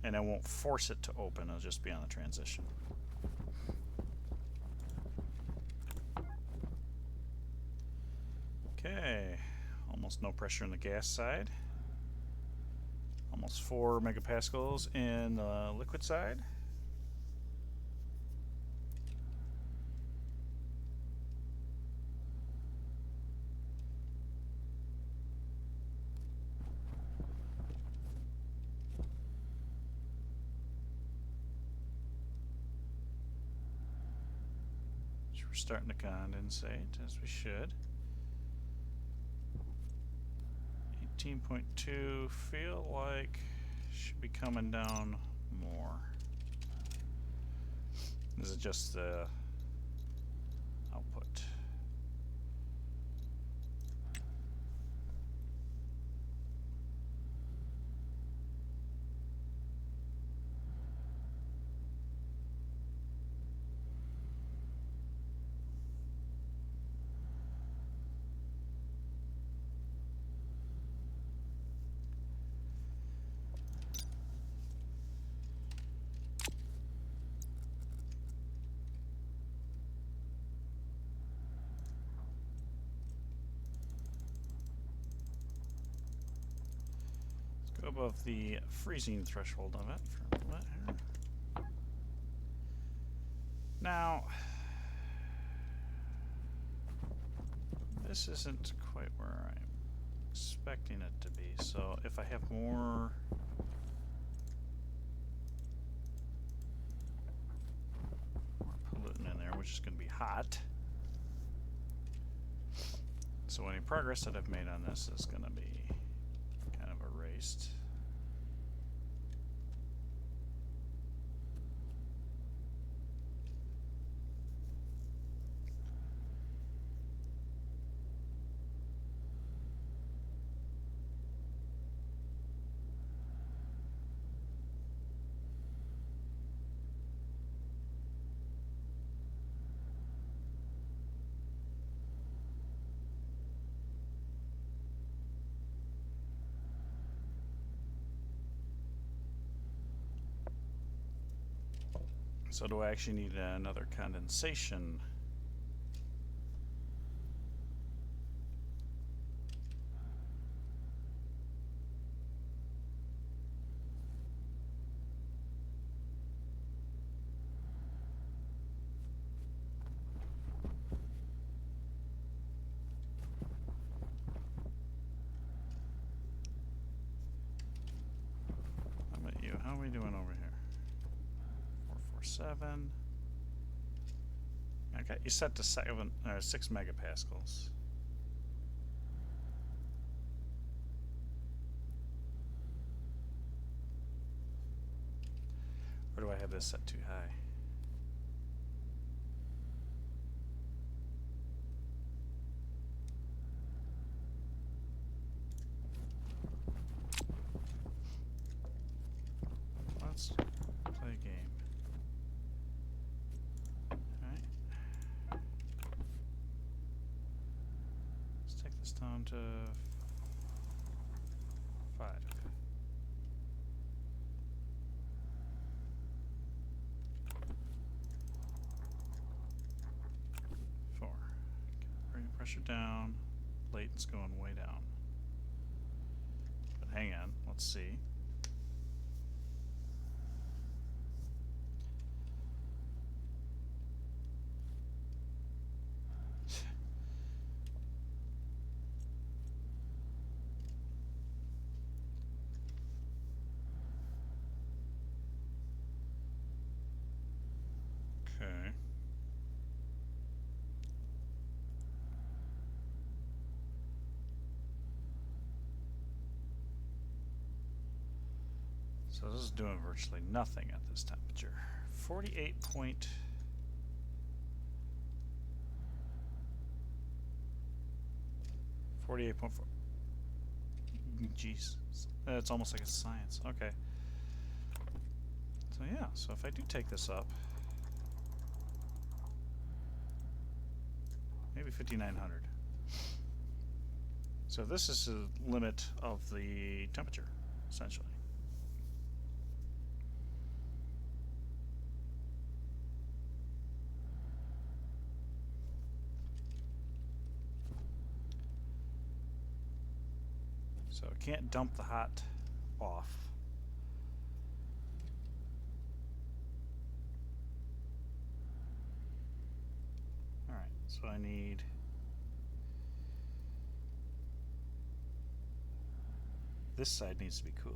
And I won't force it to open, it'll just be on the transition. Okay, almost no pressure in the gas side. Almost 4 megapascals in the liquid side. We're starting to condensate, as we should. 18.2, feel like should be coming down more. This is just the output. Above the freezing threshold of it for a minute here. Now, this isn't quite where I'm expecting it to be, so if I have more pollutant in there, which is going to be hot, so any progress that I've made on this is going to be kind of erased. So do I actually need another condensation? we doing over here? 447. I got you set to 6 megapascals. Or do I have this set too high? Let's play a game. Alright. Let's take this down to 5. 4. Bring the pressure down. Latent's going way down. But hang on, let's see. Okay. So this is doing virtually nothing at this temperature. 48 point. .4. Jeez, it's almost like it's science. Okay. So yeah, so if I do take this up, maybe 5,900. So this is the limit of the temperature, essentially. So it can't dump the hot off. Alright, so I need this side needs to be cooler.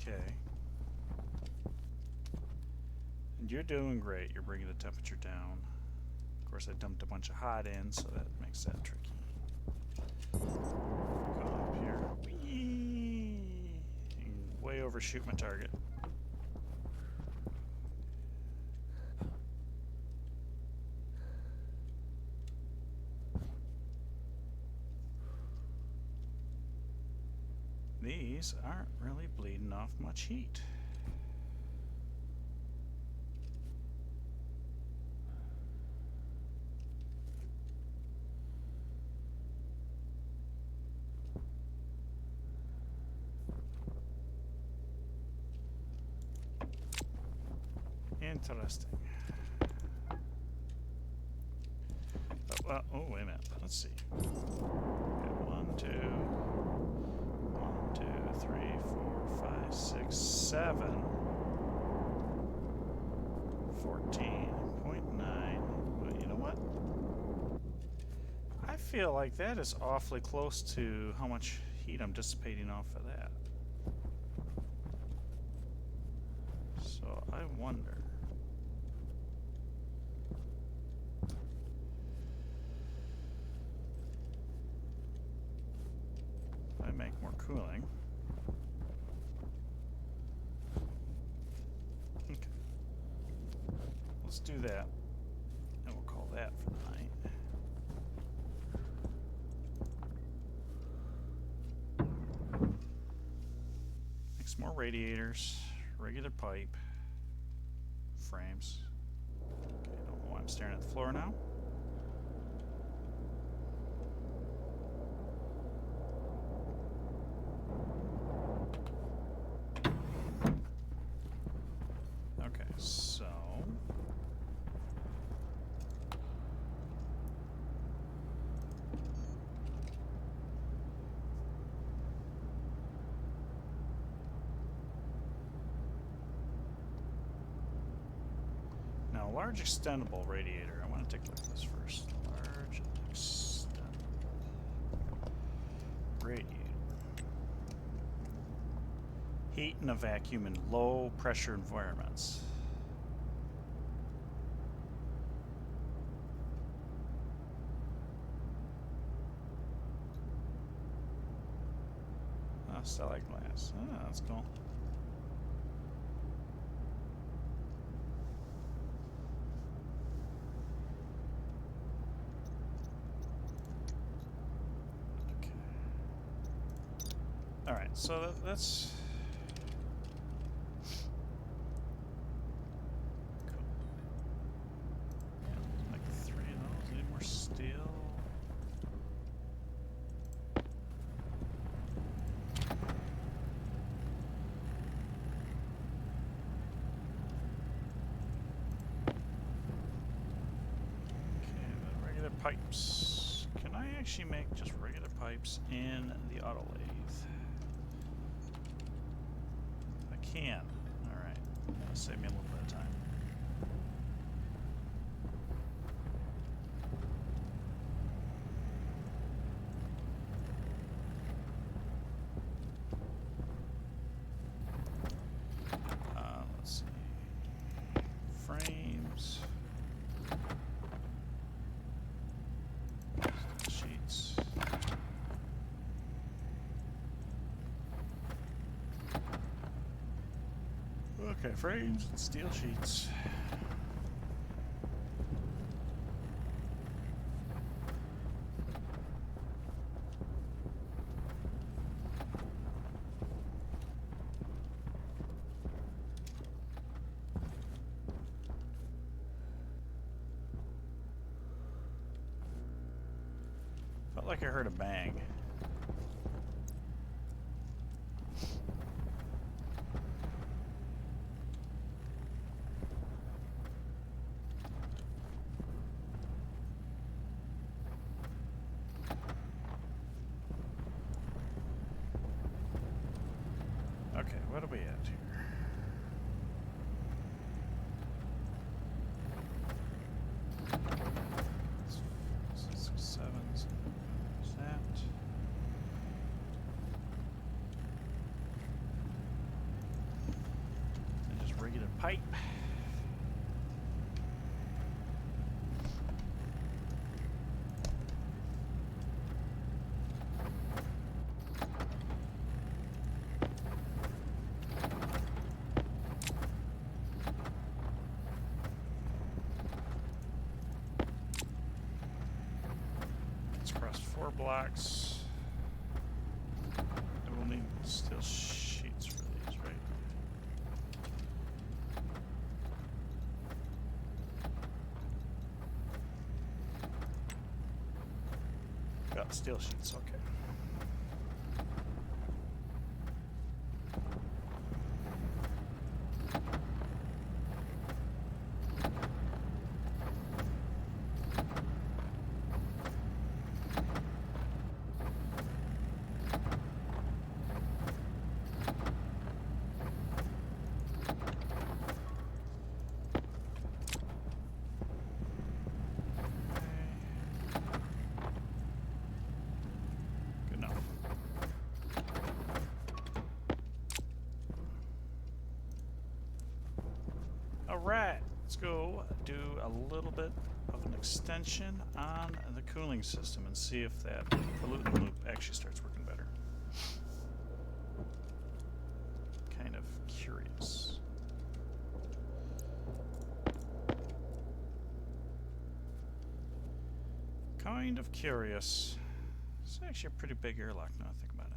Okay. And you're doing great. You're bringing the temperature down. Of course, I dumped a bunch of hot in, so that makes that tricky. Go up here. Whee! And way overshoot my target. These aren't really bleeding off much heat. Interesting. Oh, wait a minute. Let's see. Okay, 1, 2, 3, 4, 5, 6, 7. 14.9. But you know what? I feel like that is awfully close to how much heat I'm dissipating off of that. So I wonder. If I make more cooling. Okay. Let's do that. And we'll call that for the night. Make some more radiators, regular pipe, frames. Okay, I don't know why I'm staring at the floor now. Okay, so large extendable radiator. I want to take a look at this first. Large extendable radiator. Heat in a vacuum in low pressure environments. Oh, stellite glass. Oh, that's cool. Okay. All right, so that's cool. Yeah, like 3 of those. Need more steel. Pipes. Can I actually make just regular pipes in the auto lathe? I can. Alright. That'll save me a little bit of time. Let's see. Frames. Sheets. Okay, frames and steel sheets. Felt like I heard a bang. Okay, what are we at here? Six, seven, that. And just regular pipe. Across 4 blocks. And we'll need steel sheets for these, right? Got steel sheets, okay. Alright, let's go do a little bit of an extension on the cooling system and see if that pollutant loop actually starts working better. Kind of curious. Kind of curious. It's actually a pretty big airlock now I think about it.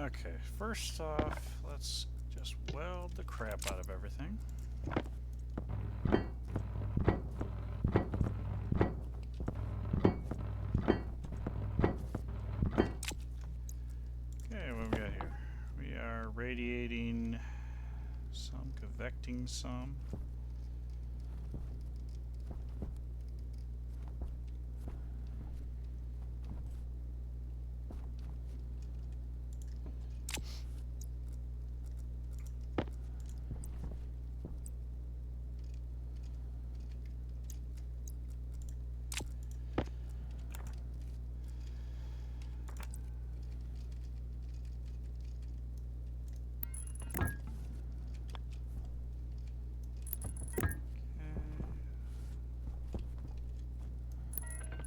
Okay, first off, let's just weld the crap out of everything. Okay, what we got here? We are radiating some, convecting some.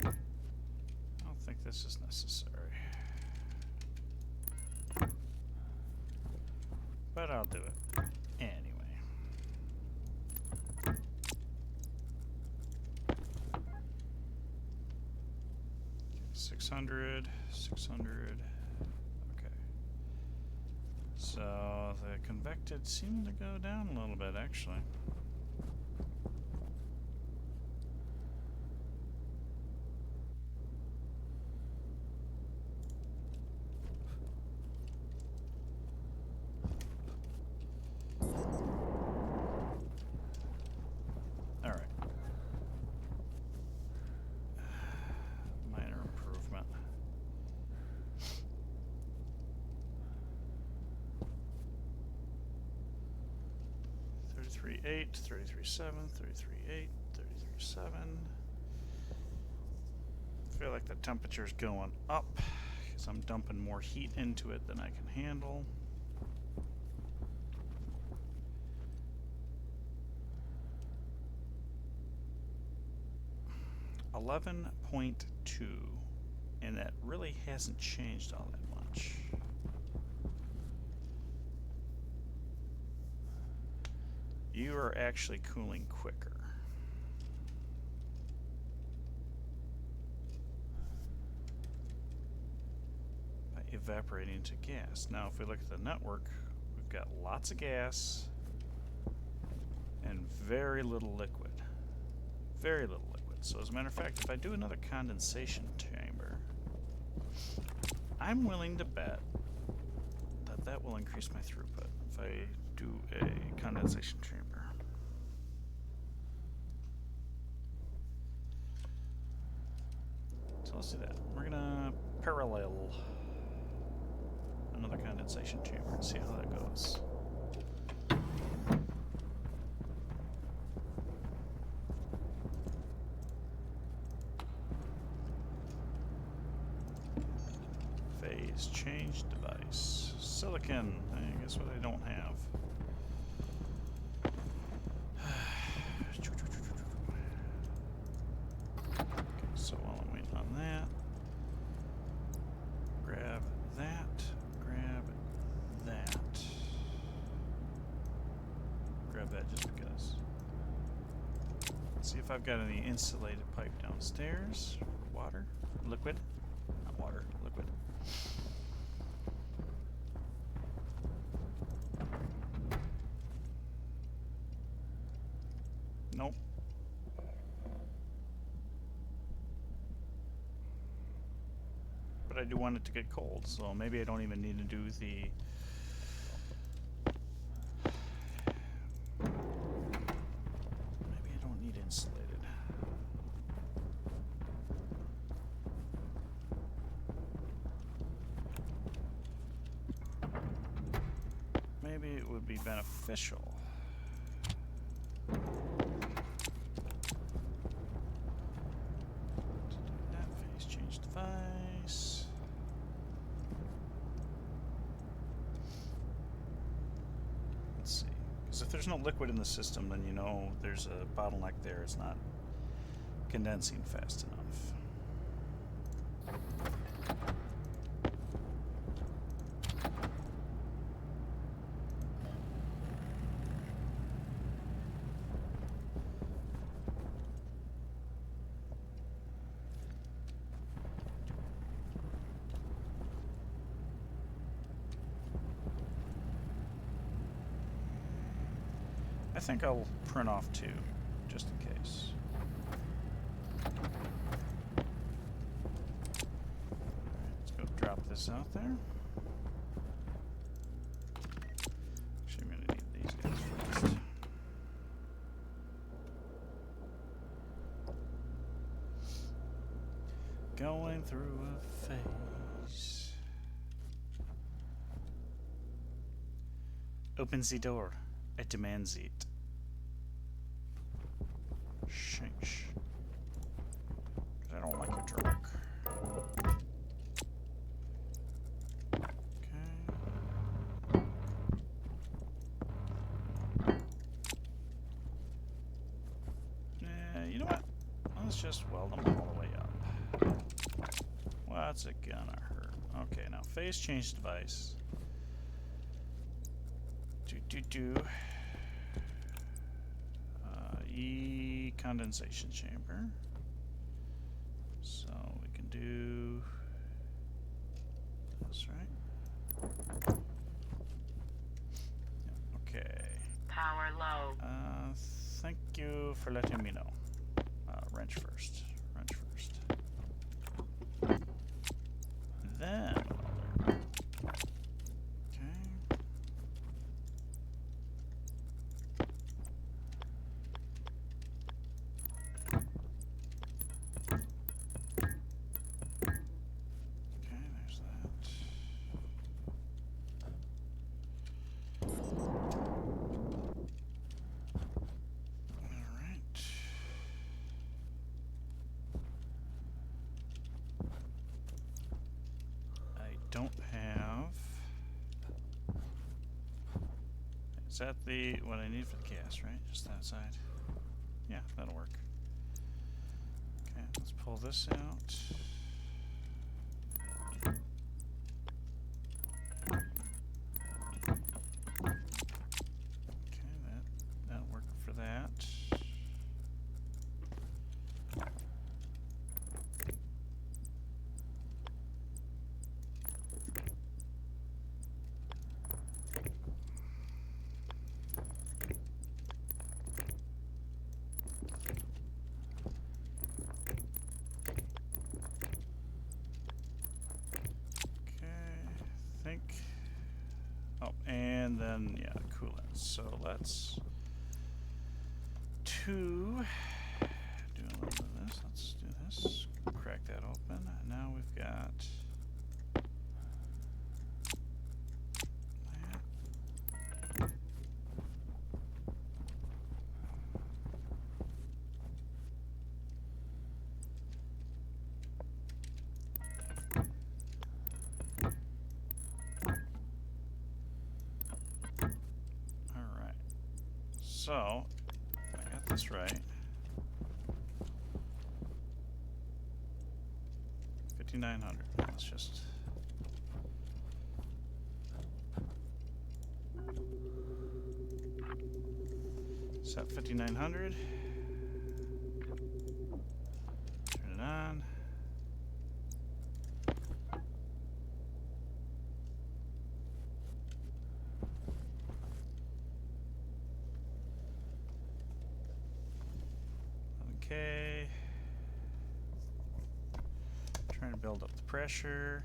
I don't think this is necessary. But I'll do it anyway. 600, 600. Okay. So the convected seemed to go down a little bit, actually. All right. Minor improvement. $33.8, $33.7, $33.8, $33.7. I feel like the temperature's going up because I'm dumping more heat into it than I can handle. $11.2, and that really hasn't changed all that much. You are actually cooling quicker. By evaporating to gas. Now if we look at the network, we've got lots of gas and very little liquid. Very little liquid. So as a matter of fact, if I do another condensation chamber, I'm willing to bet that that will increase my throughput if I do a condensation chamber. So let's do that. We're gonna parallel another condensation chamber and see how that goes. Phase change device. Silicon. I guess what I don't have. Okay, so while I'm waiting on that, grab that, grab that. Grab that just because. Let's see if I've got any insulated pipe downstairs. Water? Liquid? Not water, liquid. Nope. But I do want it to get cold, so maybe I don't even need to do the... Maybe I don't need insulated. Maybe it would be beneficial. Device. Let's see. Because if there's no liquid in the system, then you know there's a bottleneck there. It's not condensing fast enough. I think I'll print off 2, just in case. Let's go drop this out there. Actually, I'm going to need these guys first. Going through a phase. Open the door. I demand it. Shinch. I don't like your drunk. Okay. You know what? Let's just weld them all the way up. What's it gonna hurt? Okay, now phase change device. Condensation chamber. So we can do this, right? Okay. Power low. Thank you for letting me know. Wrench first. Wrench first. Then don't have. Is that what I need for the gas, right? Just that side? Yeah, that'll work. Okay, let's pull this out. Okay, that'll work for that. Oh, and then, yeah, coolant. So let's do a little bit of this. Let's do this. Crack that open. Now we've got that. So, I got this right. 5,900. Let's just. Set 5,900. Turn it on. Okay. Trying to build up the pressure.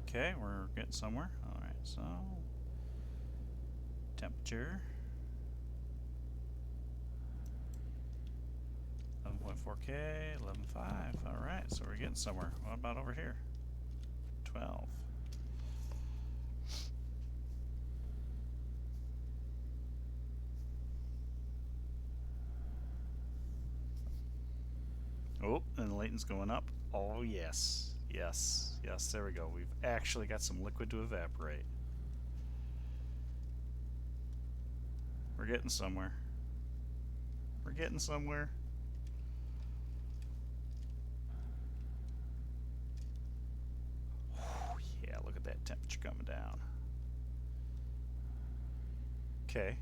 Okay, we're getting somewhere. Alright, so temperature 11.4K, 11.5. Alright, so we're getting somewhere. What about over here? 12. Oh, and Layton's going up. Oh, yes. Yes. Yes, there we go. We've actually got some liquid to evaporate. We're getting somewhere. We're getting somewhere. Oh, yeah, look at that temperature coming down. Okay.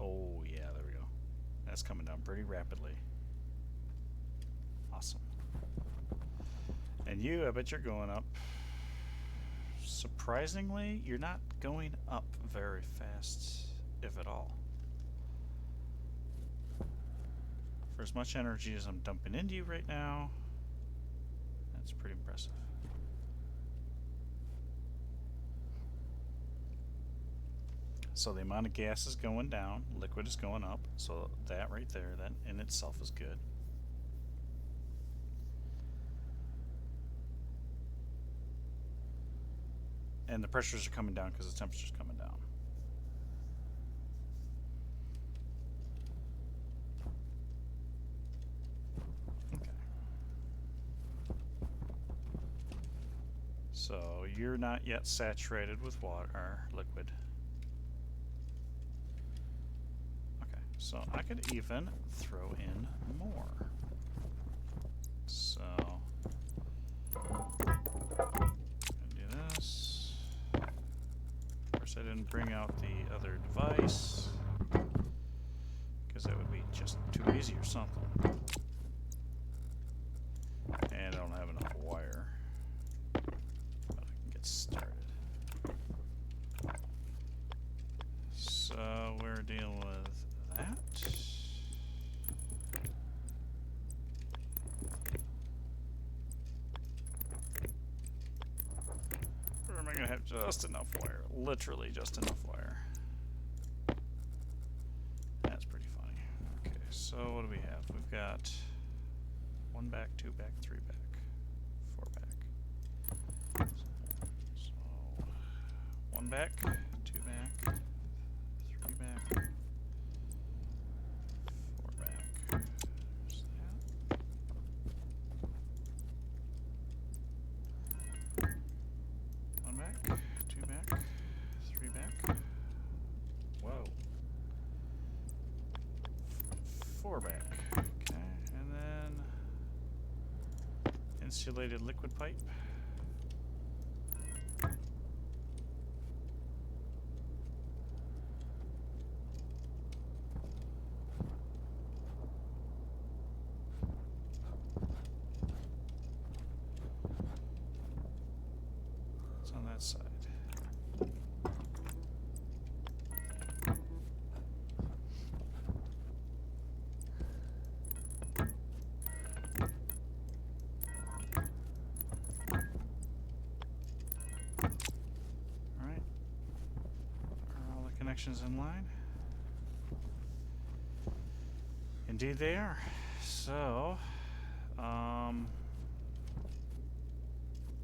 Oh, yeah, there we go. That's coming down pretty rapidly. Awesome. And you, I bet you're going up. Surprisingly, you're not going up very fast, if at all. For as much energy as I'm dumping into you right now, that's pretty impressive. So the amount of gas is going down, liquid is going up, so that right there, that in itself is good. And the pressures are coming down because the temperature's coming down. Okay. So you're not yet saturated with water or liquid. Okay, so I could even throw in more. So do this. Of course, I didn't bring out the other device because that would be just too easy or something. And I don't have enough wire. But I can get started. So we're dealing with that. Or am I going to have just enough wire? Literally just enough wire. That's pretty funny. Okay, so what do we have? We've got 1 back, 2 back, 3 back, 4 back. So 1 back, 2 back, 3 back, 4 back. There's that. 1 back, 2 back, 3 back. Whoa. 4 back. Okay, and then insulated liquid pipe. It's on that side. Alright. Are all the connections in line? Indeed they are. So,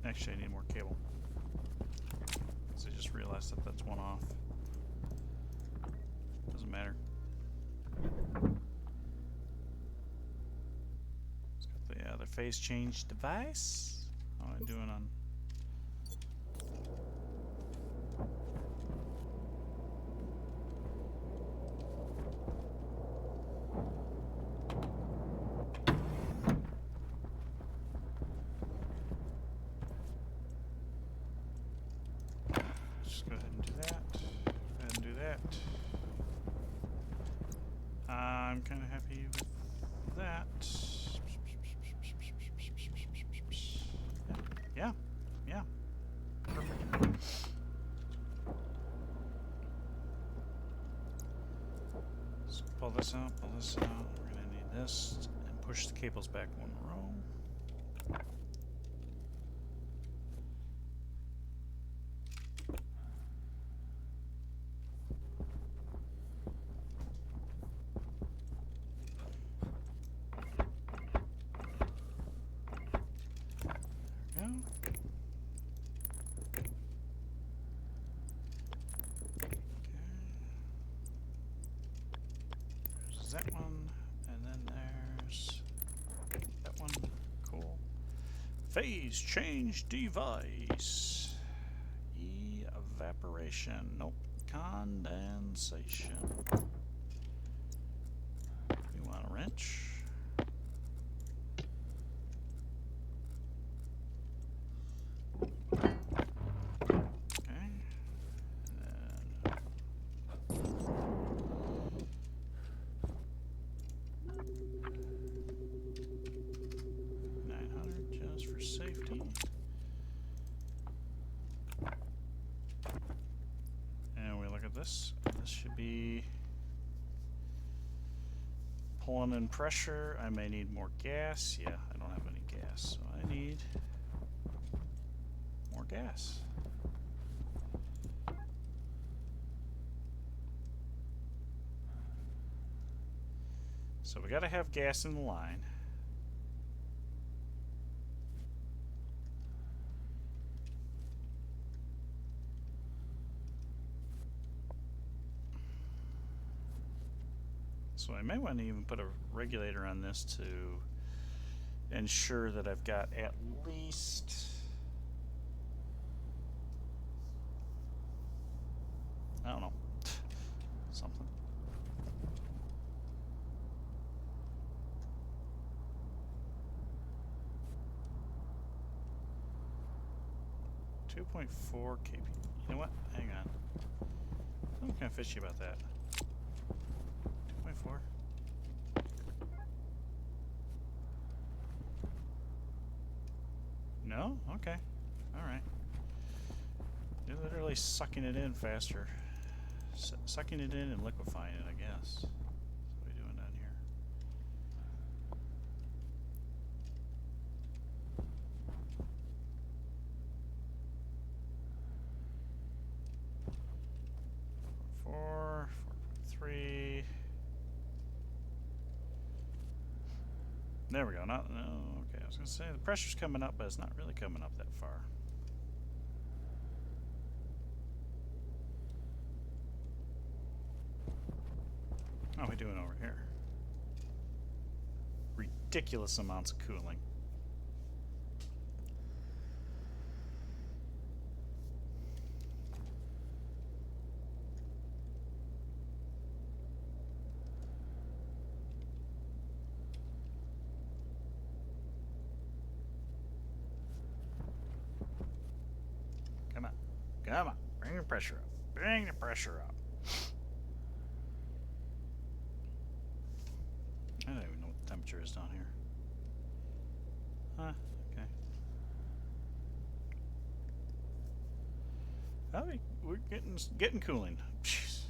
actually I need more cable. So I just realized that that's one off. Doesn't matter. It's got the other phase change device. How am I doing on? Just go ahead and do that. Go ahead and do that. I'm kind of happy with that. Yeah, yeah, perfect. So pull this out, pull this out. We're gonna need this and push the cables back 1 row. That one, and then there's that one. Cool. Phase change device. Evaporation. Nope. Condensation. We want a wrench. Safety. this. This should be pulling in pressure. I may need more gas. Yeah, I don't have any gas, so I need more gas. So we got to have gas in the line. So I may want to even put a regulator on this to ensure that I've got at least I don't know something. .4 kp. You know what? Hang on. I'm kind of fishy about that. 2.4. No? Okay. Alright. You're literally sucking it in faster. Sucking it in and liquefying it, I guess. That's what we're doing down here. Four, 4.3. There we go. No, okay. I was going to say the pressure's coming up, but it's not really coming up that far. How are we doing over here? Ridiculous amounts of cooling. Come on. Come on. Bring the pressure up. Bring the pressure up. I don't even know what the temperature is down here. Huh, okay. Oh, we're getting cooling. Jeez.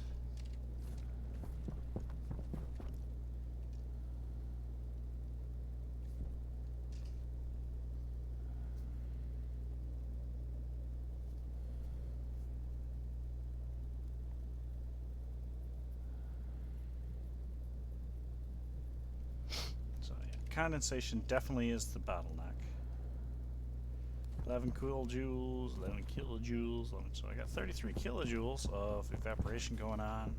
Condensation definitely is the bottleneck. 11 kilojoules, 11 kilojoules. So I got 33 kilojoules of evaporation going on.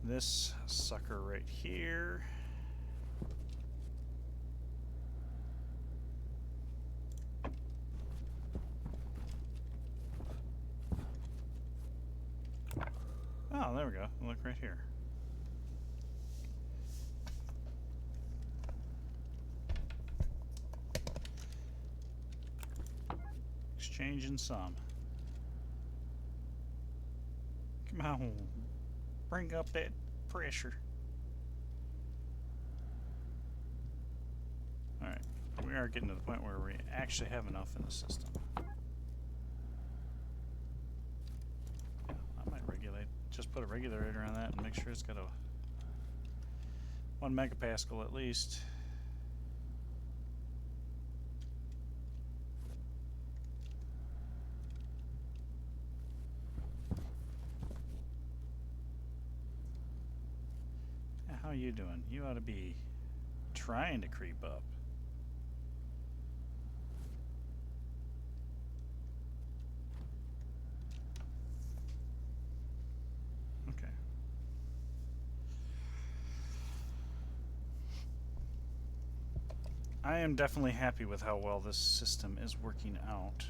This sucker right here. Oh, there we go. Look right here. Exchanging some. Come on, bring up that pressure. Alright, we are getting to the point where we actually have enough in the system. Yeah, I might regulate, just put a regulator on that and make sure it's got a 1 megapascal at least. How you doing? You ought to be trying to creep up. Okay. I am definitely happy with how well this system is working out.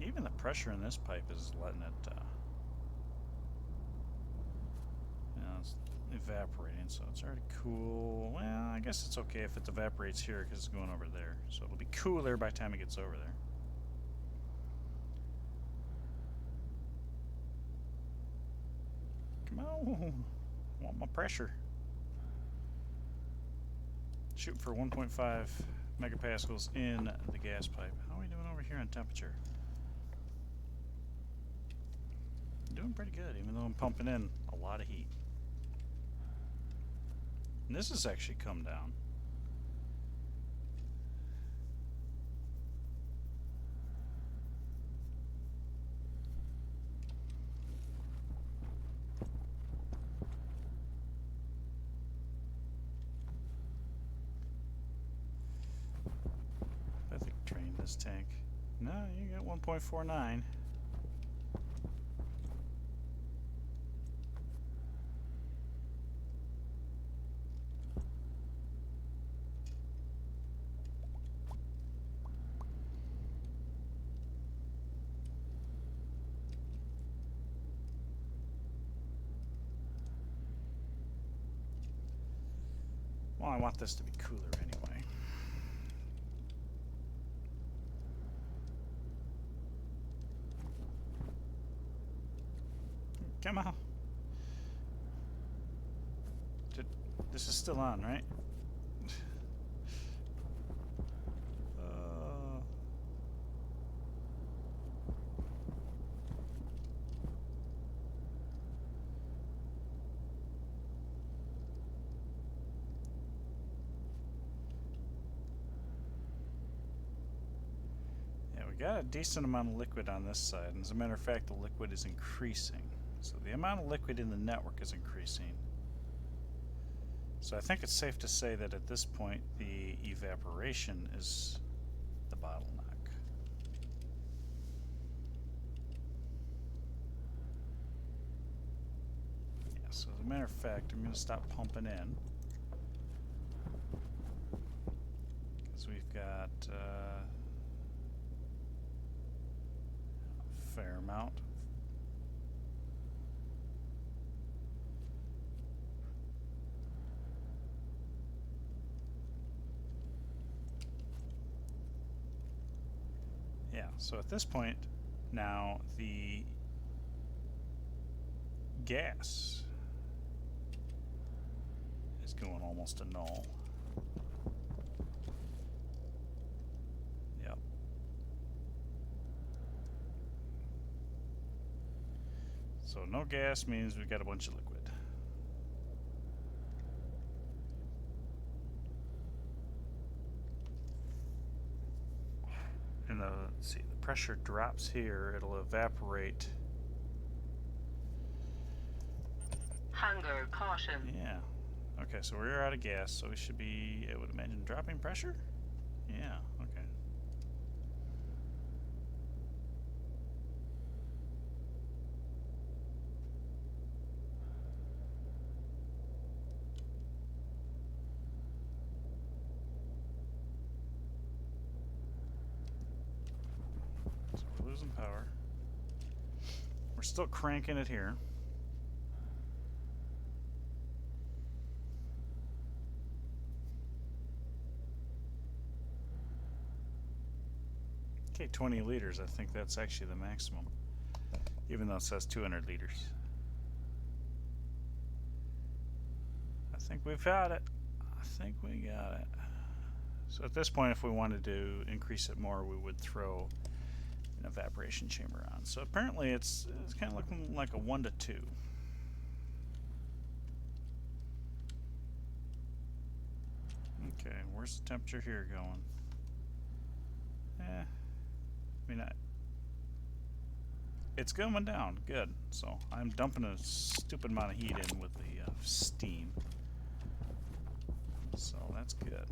Even the pressure in this pipe is letting it, you know, it's evaporating, so it's already cool. Well, I guess it's okay if it evaporates here because it's going over there. So it'll be cooler by the time it gets over there. Come on. I want my pressure. Shoot for 1.5 megapascals in the gas pipe. How are we doing over here on temperature? Doing pretty good, even though I'm pumping in a lot of heat. And this has actually come down. I think drain this tank. No, you got 1.49. Well, I want this to be cooler anyway. Come on. This is still on, right? Yeah, we got a decent amount of liquid on this side, and as a matter of fact, the liquid is increasing. So the amount of liquid in the network is increasing. So I think it's safe to say that at this point the evaporation is the bottleneck. Yeah, so as a matter of fact, I'm going to stop pumping in. Because we've got a fair amount. Yeah, so at this point, now the gas is going almost to null. Yep. So no gas means we've got a bunch of liquid. And let's see, the pressure drops here, it'll evaporate. Hunger caution. Yeah. Okay, so we're out of gas, so we should be, I would imagine, dropping pressure? Yeah, okay. So we're losing power. We're still cranking it here. Okay, 20 liters. I think that's actually the maximum, even though it says 200 liters. I think we've got it. I think we got it. So at this point, if we wanted to increase it more, we would throw an evaporation chamber on. So apparently it's kind of looking like a 1 to 2. Okay, where's the temperature here going? I mean, it's going down. Good. So I'm dumping a stupid amount of heat in with the steam. So that's good.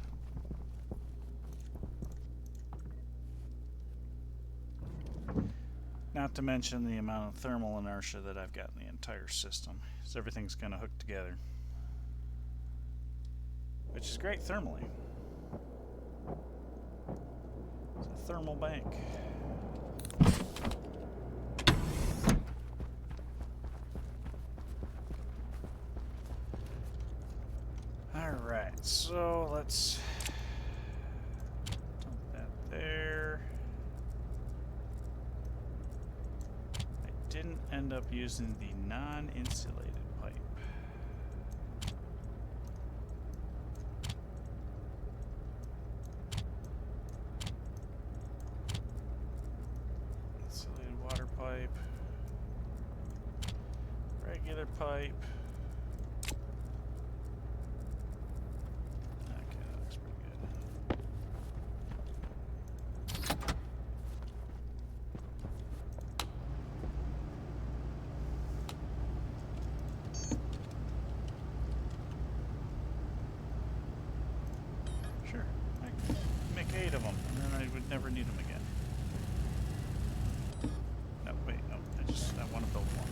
Not to mention the amount of thermal inertia that I've got in the entire system. So everything's kind of hooked together. Which is great thermally. It's a thermal bank. Alright, so let's dump that there. I didn't end up using the non-insulated pipe. Okay, that looks pretty good. Sure, I could make 8 of them, and then I would never need them again. No, wait, no, I want to build one.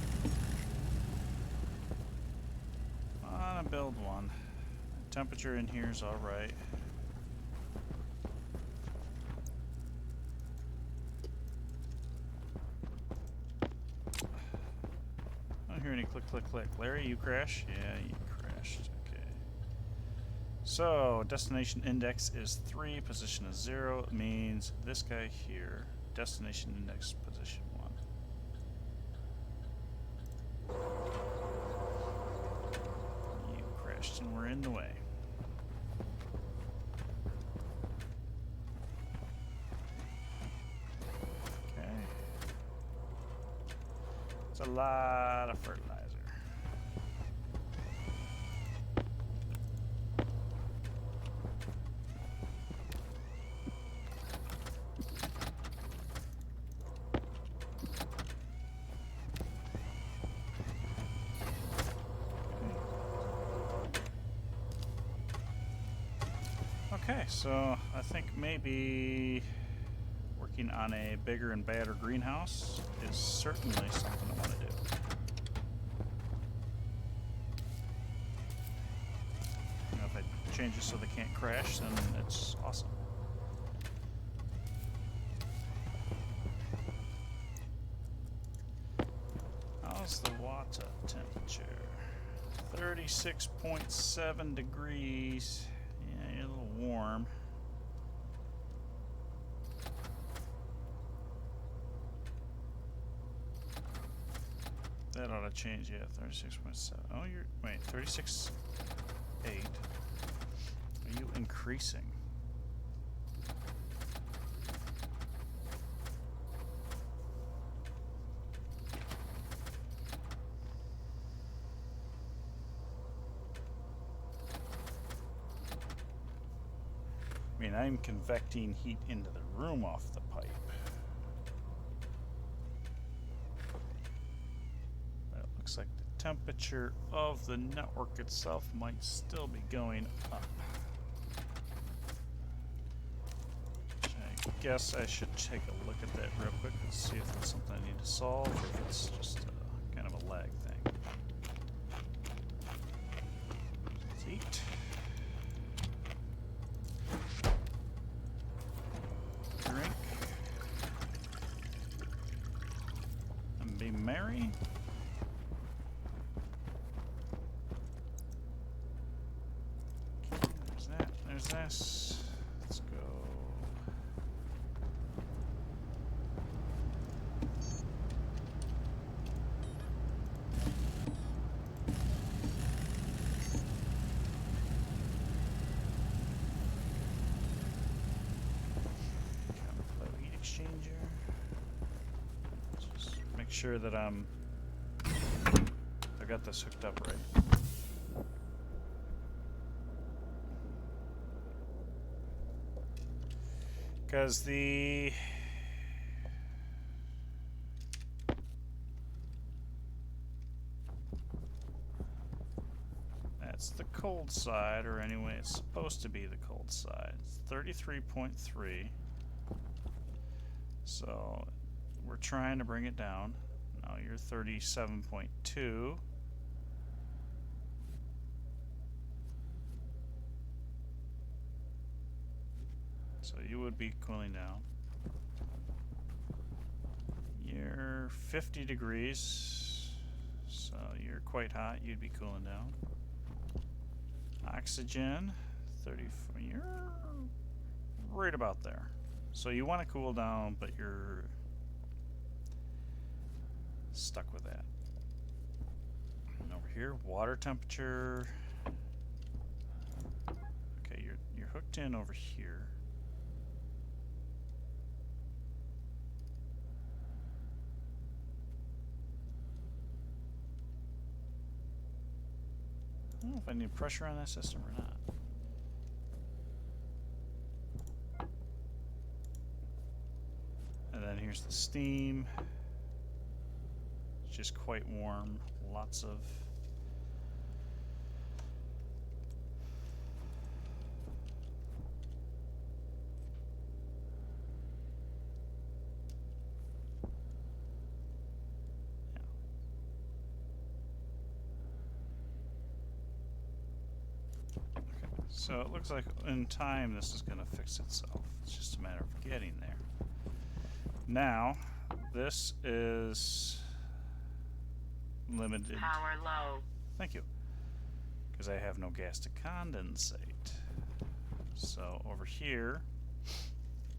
I want to build one. The temperature in here is alright. I don't hear any click, click, click. Larry, you crash? Yeah, you crashed. Okay. So, destination index is 3, position is 0. It means this guy here, destination index position 1. You crashed and we're in the way. Okay. It's a lot of fertilizer. Okay, so I think maybe working on a bigger and badder greenhouse is certainly something I want to do. You know, if I change it so they can't crash, then it's awesome. How's the water temperature? 36.7 degrees. Yeah, you're a little warm. That ought to change, yeah, 36.7. Oh, you're, wait, 36.8. Are you increasing? I mean, I'm convecting heat into the room off the pipe. But it looks like the temperature of the network itself might still be going up. I guess I should take a look at that real quick and see if it's something I need to solve, or if it's just kind of a lag thing. Let's eat. Drink. And be merry. Okay, there's that. There's this. Let's go. Counterflow heat exchanger. Just make sure that I got this hooked up right. Because that's the cold side, or anyway, it's supposed to be the cold side. It's 33.3. So we're trying to bring it down. Now you're 37.2. So you would be cooling down. You're 50 degrees, so you're quite hot. You'd be cooling down. Oxygen, 34. You're right about there. So you want to cool down, but you're stuck with that. And over here, water temperature. Okay, you're hooked in over here. don't know if I need pressure on that system or not. And then here's the steam. It's just quite warm. Lots of So it looks like in time this is going to fix itself. It's just a matter of getting there. Now, this is limited. Power low. Thank you. Because I have no gas to condensate. So over here,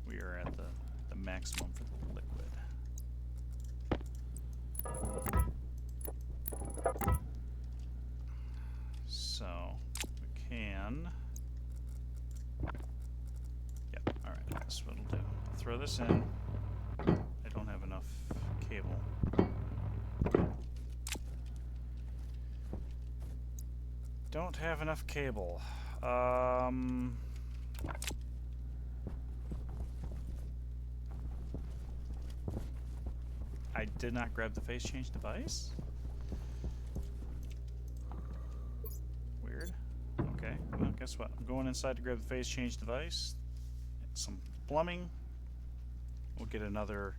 we are at the maximum for the liquid. So we can. Yep, alright, that's what it'll do. I'll throw this in. I don't have enough cable. Don't have enough cable. I did not grab the phase change device? Weird. Okay, well, guess what? I'm going inside to grab the phase change device. Some plumbing. We'll get another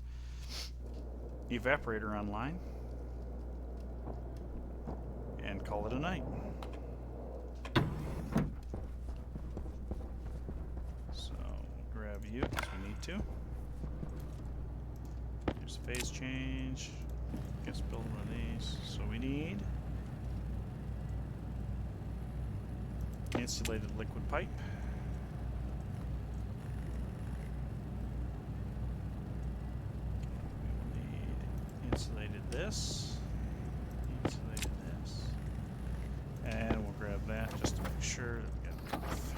evaporator online. And call it a night. So, we'll grab you because we need to. Here's the phase change. Guess build one of these. So we need insulated liquid pipe. We will need insulated this. Insulated this. And we'll grab that just to make sure that we got enough.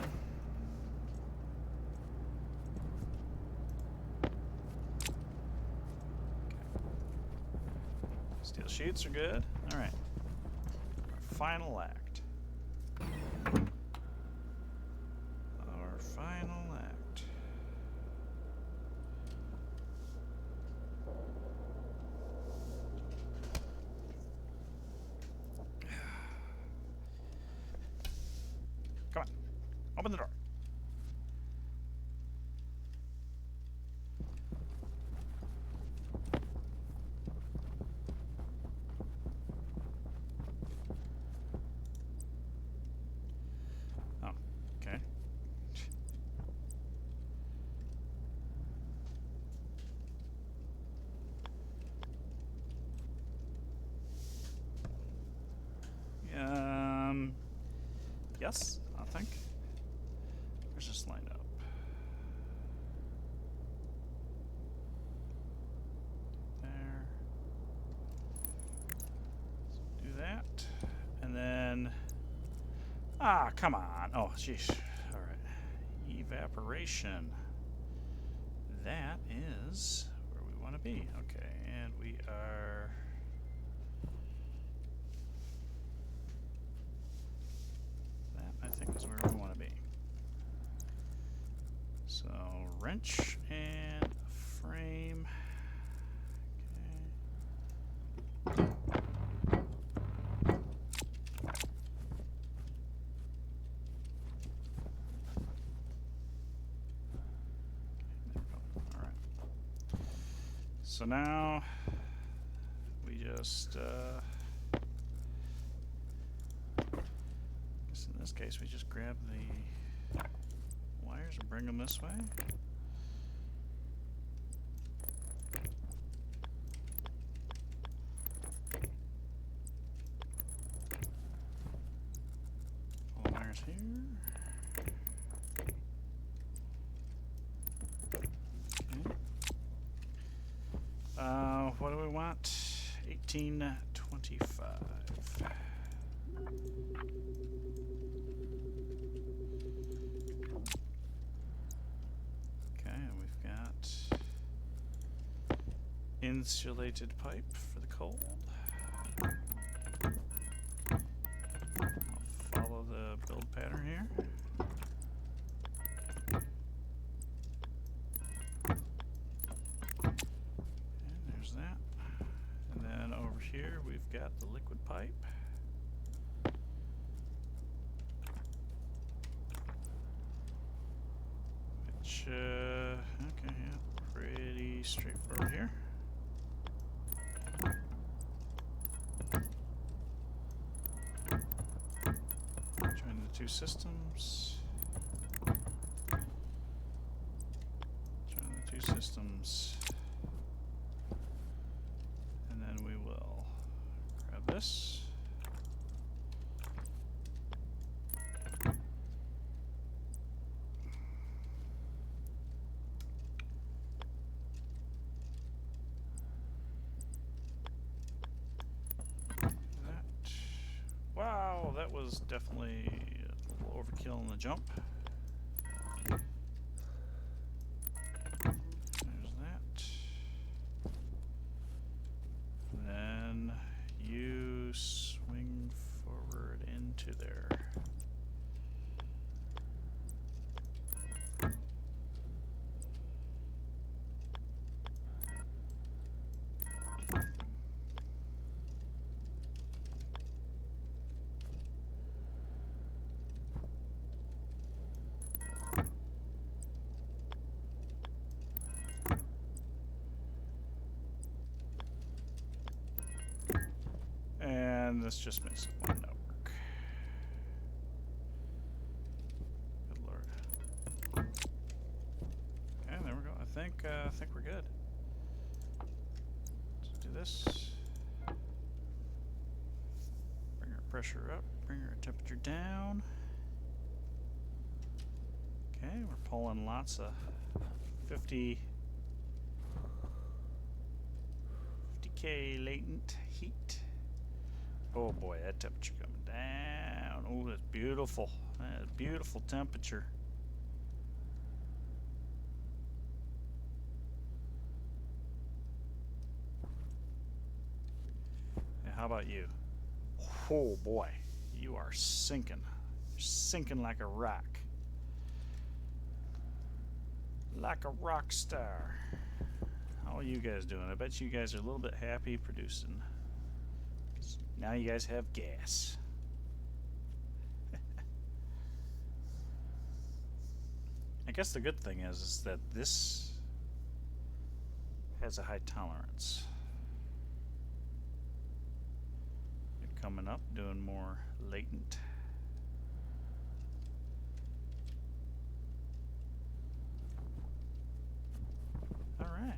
Steel sheets are good. All right. Our final act. Our final act. Come on. Open the door. Okay. Yes, I think. Where's this lined up? There. Let's do that. And then come on. Oh, jeez. All right. Evaporation. That is where we want to be. Okay, and we are. That, I think, is where we want to be. So, wrench and a frame. Okay. So now we just, guess in this case we just grab the wires and bring them this way. Pull the wires here. What do we want? 1825. Okay, and we've got insulated pipe for the cold. I'll we've got the liquid pipe. Which, okay, yeah, pretty straightforward here. Join the two systems. Join the two systems. And then we will grab this. Wow, that was definitely a little overkill on the jump. There's that. Then you swing forward into there. And this just makes it one network. Good lord. Okay, there we go. I think we're good. Let's do this. Bring our pressure up. Bring our temperature down. Okay, we're pulling lots of 50K latent heat. Oh boy, that temperature coming down. Oh, that's beautiful. That's beautiful temperature. Yeah, how about you? Oh boy, you are sinking. You're sinking like a rock. Like a rock star. How are you guys doing? I bet you guys are a little bit happy producing. Now you guys have gas. I guess the good thing is that this has a high tolerance. You're coming up, doing more latent. All right.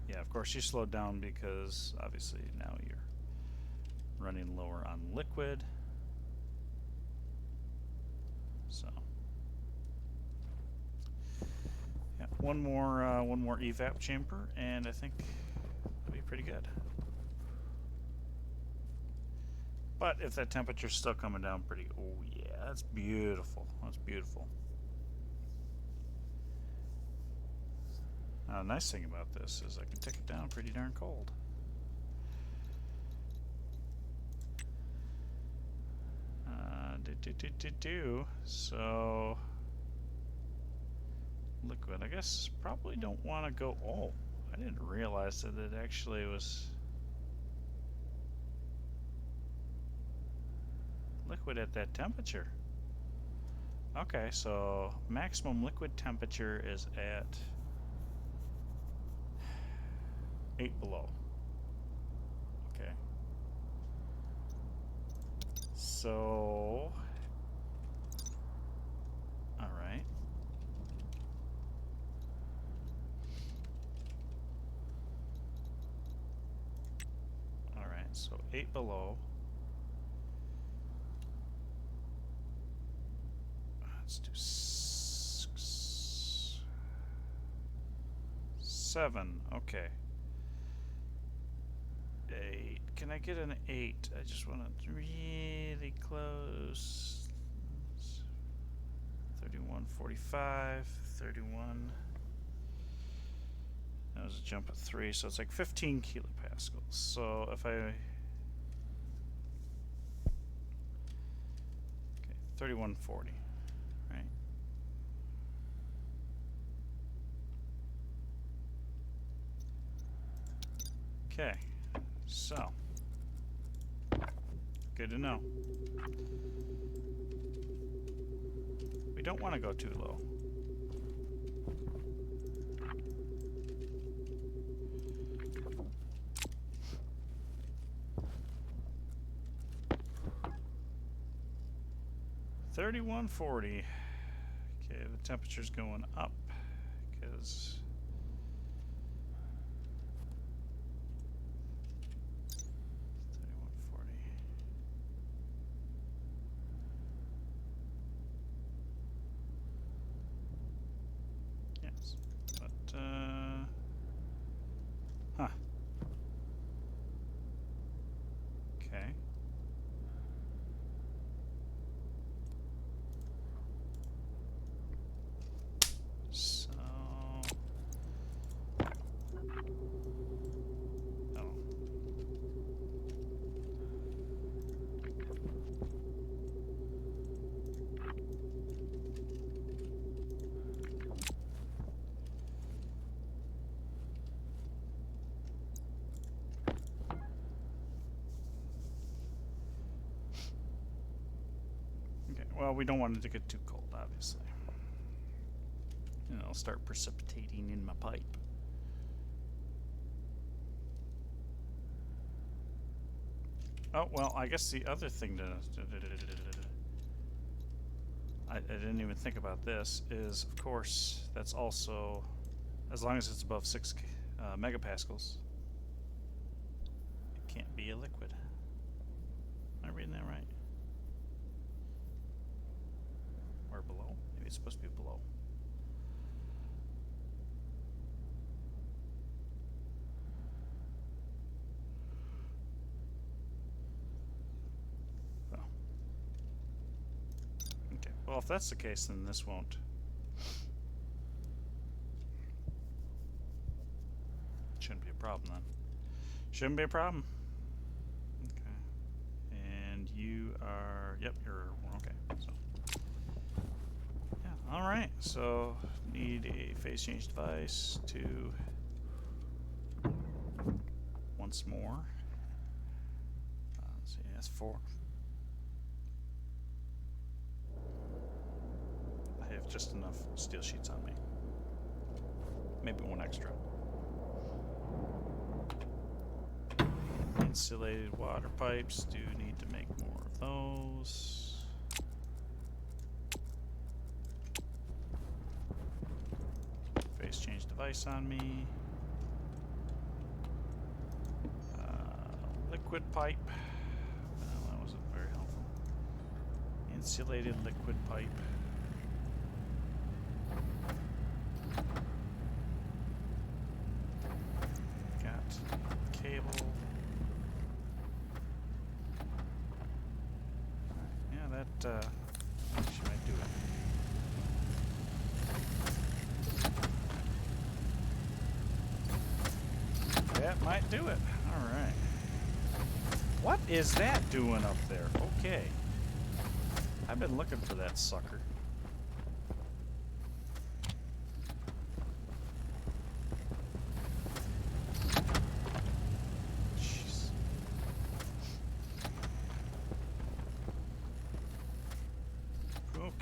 Yeah, of course you slowed down because obviously now you're running lower on liquid. So yeah, one more evap chamber, and I think it'll be pretty good. But if that temperature's still coming down pretty, oh yeah, that's beautiful. That's beautiful. Now, the nice thing about this is I can take it down pretty darn cold. So, liquid. I guess probably don't want to go. Oh, I didn't realize that it actually was liquid at that temperature. Okay, so maximum liquid temperature is at 8 below. Okay. So, all right. All right, so 8 below. Let's do 7. Okay. 8. Can I get an 8? I just want it really close. 31, 45, 31. That was a jump of 3, so it's like 15 kilopascals. So if I... Okay, 3140, right? Okay, So, good to know. We don't want to go too low. $31.40. Okay, the temperature's going up because yes, but huh. Okay. So, oh. Okay, well, we don't want it to get too cold, obviously. And it'll start precipitating in my pipe. Oh, well, I guess the other thing to... I didn't even think about this, is, of course, that's also, as long as it's above 6 megapascals, it can't be a liquid. Am I reading that right? Or below? Maybe it's supposed to be below. Well, if that's the case, then this won't. Shouldn't be a problem then. Shouldn't be a problem. Okay. And you are, yep, you're, okay. So, yeah, all right. So, need a phase change device to once more. Let's see, S4. I have just enough steel sheets on me. Maybe one extra. Insulated water pipes, do need to make more of those. Phase change device on me. Liquid pipe. Well, that wasn't very helpful. Insulated liquid pipe. Cable. Yeah, that actually might do it. That might do it. All right. What is that doing up there? Okay. I've been looking for that sucker.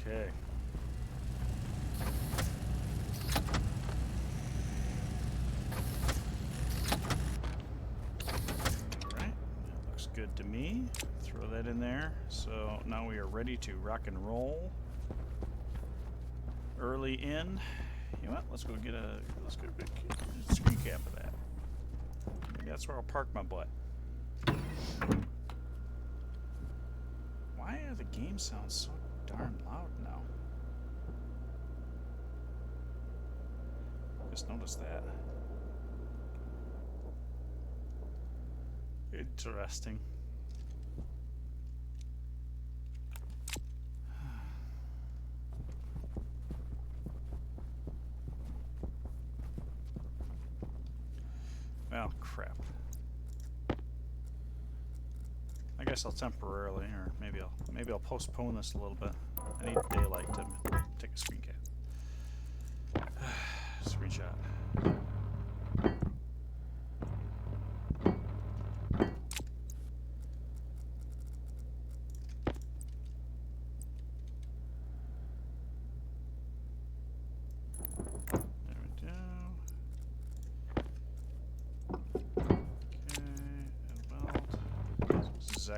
Okay. Alright, that looks good to me. Throw that in there. So now we are ready to rock and roll. Early in. You know what? Let's go get a screen cap of that. Maybe that's where I'll park my butt. Why are the game sounds so darn loud now? Just noticed that. Interesting. Well, crap. I guess I'll temporarily, or maybe I'll postpone this a little bit. I need daylight to take a screen cap. Screenshot.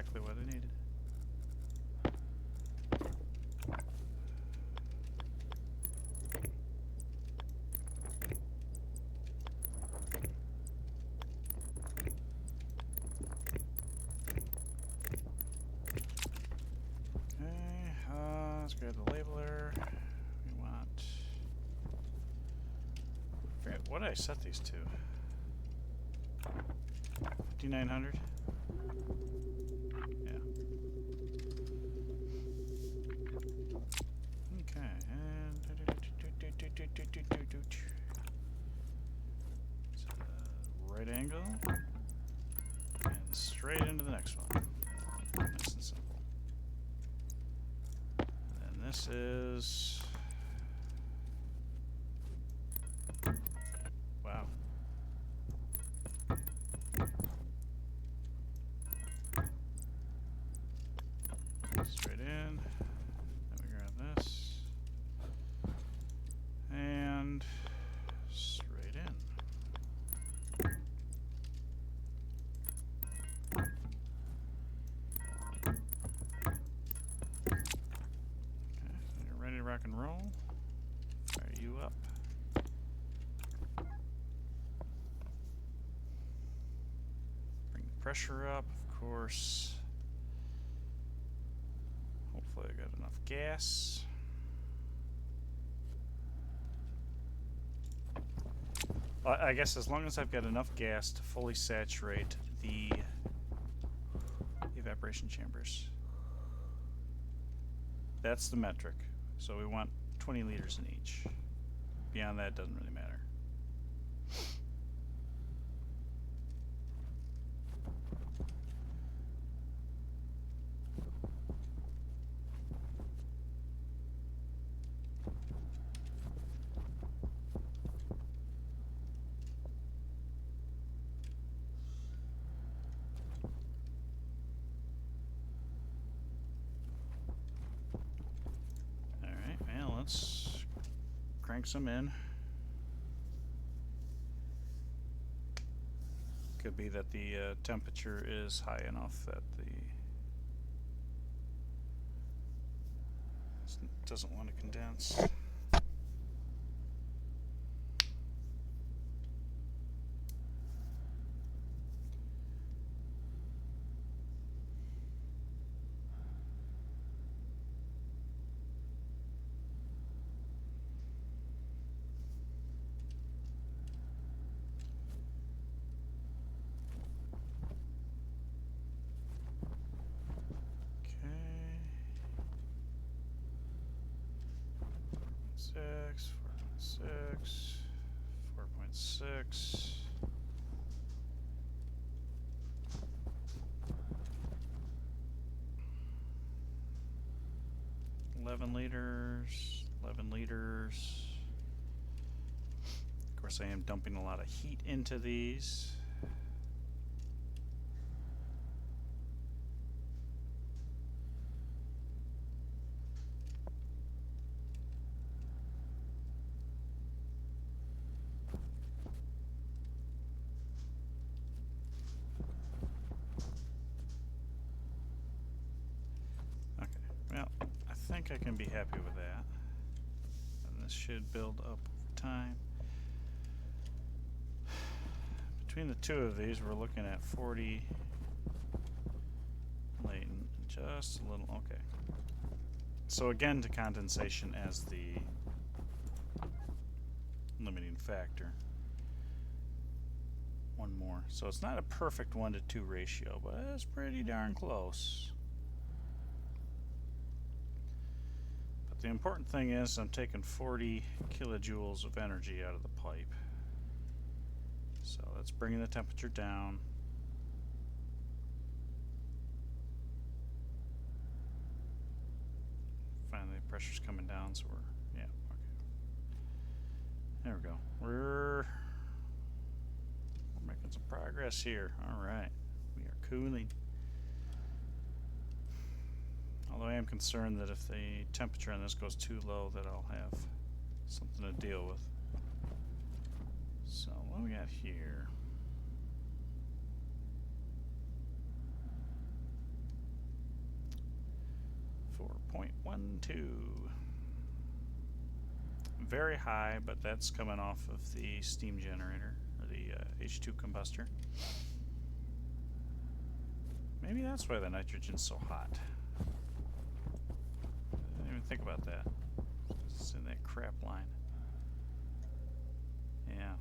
exactly what I needed. Okay, let's grab the labeler. We want... I forget what I set these to. 5900? Yeah. Okay, and... So, right angle. And straight into the next one. Nice and simple. And this is... Wow. Straight in. Then we grab this. And straight in. Okay, so you're ready to rock and roll. Fire you up. Bring the pressure up, of course. Hopefully I got enough gas. I guess as long as I've got enough gas to fully saturate the evaporation chambers. That's the metric. So we want 20 liters in each. Beyond that, it doesn't really matter. Alright, well, let's crank some in. Could be that the temperature is high enough that the doesn't want to condense. Okay. 6, 4.6, 4.6. 11 liters, 11 liters. Of course, I am dumping a lot of heat into these. Okay, well, I think I can be happy with that. And this should build up over time. Between the two of these, we're looking at 40 latent, just a little, okay. So again, to condensation as the limiting factor. One more. So it's not a perfect 1:2 ratio, but it's pretty darn close. But the important thing is I'm taking 40 kilojoules of energy out of the pipe. So that's bringing the temperature down. Finally, the pressure's coming down, so we're, yeah, okay. There we go. We're making some progress here. All right, we are cooling. Although I am concerned that if the temperature on this goes too low, that I'll have something to deal with. So what do we got here? 94.12. Very high, but that's coming off of the steam generator, or the H2 combustor. Maybe that's why the nitrogen's so hot. I didn't even think about that. It's in that crap line. Yeah.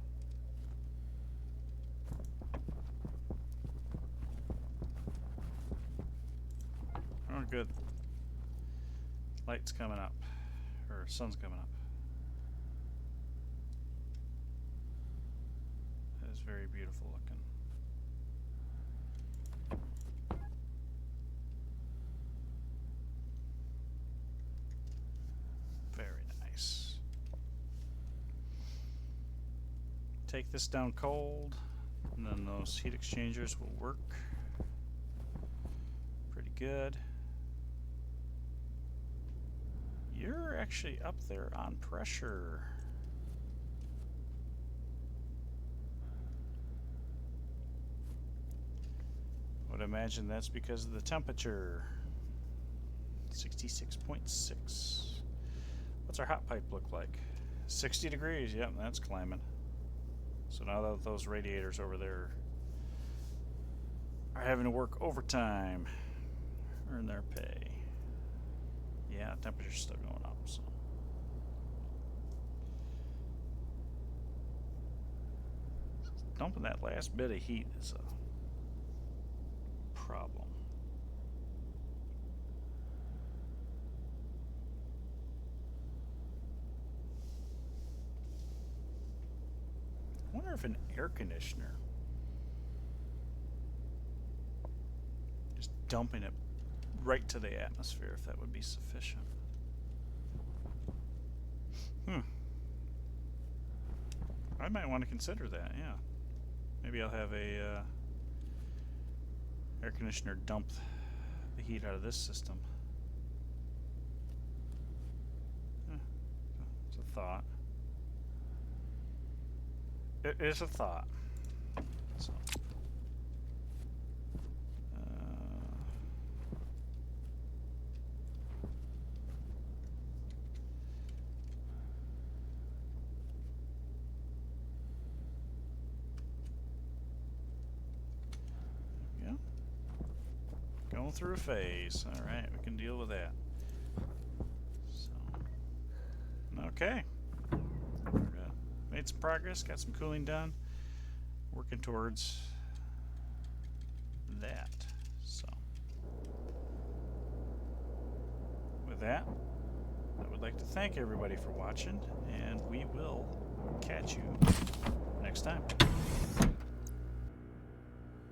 Oh, good. Light's coming up. Or sun's coming up. That is very beautiful looking. Very nice. Take this down cold, and then those heat exchangers will work pretty good. You're actually up there on pressure. I would imagine that's because of the temperature. 66.6. What's our hot pipe look like? 60 degrees. Yep, that's climbing. So now that those radiators over there are having to work overtime, earn their pay. Yeah, temperature's still going up, so. Dumping that last bit of heat is a problem. I wonder if an air conditioner, just dumping it right to the atmosphere, if that would be sufficient. I might want to consider that, yeah. Maybe I'll have a air conditioner dump the heat out of this system. It's a thought. It is a thought. So. Yeah. Going through a phase. All right, we can deal with that. So. Okay. Made some progress, got some cooling done. Working towards that. So, with that, I would like to thank everybody for watching, and we will catch you next time.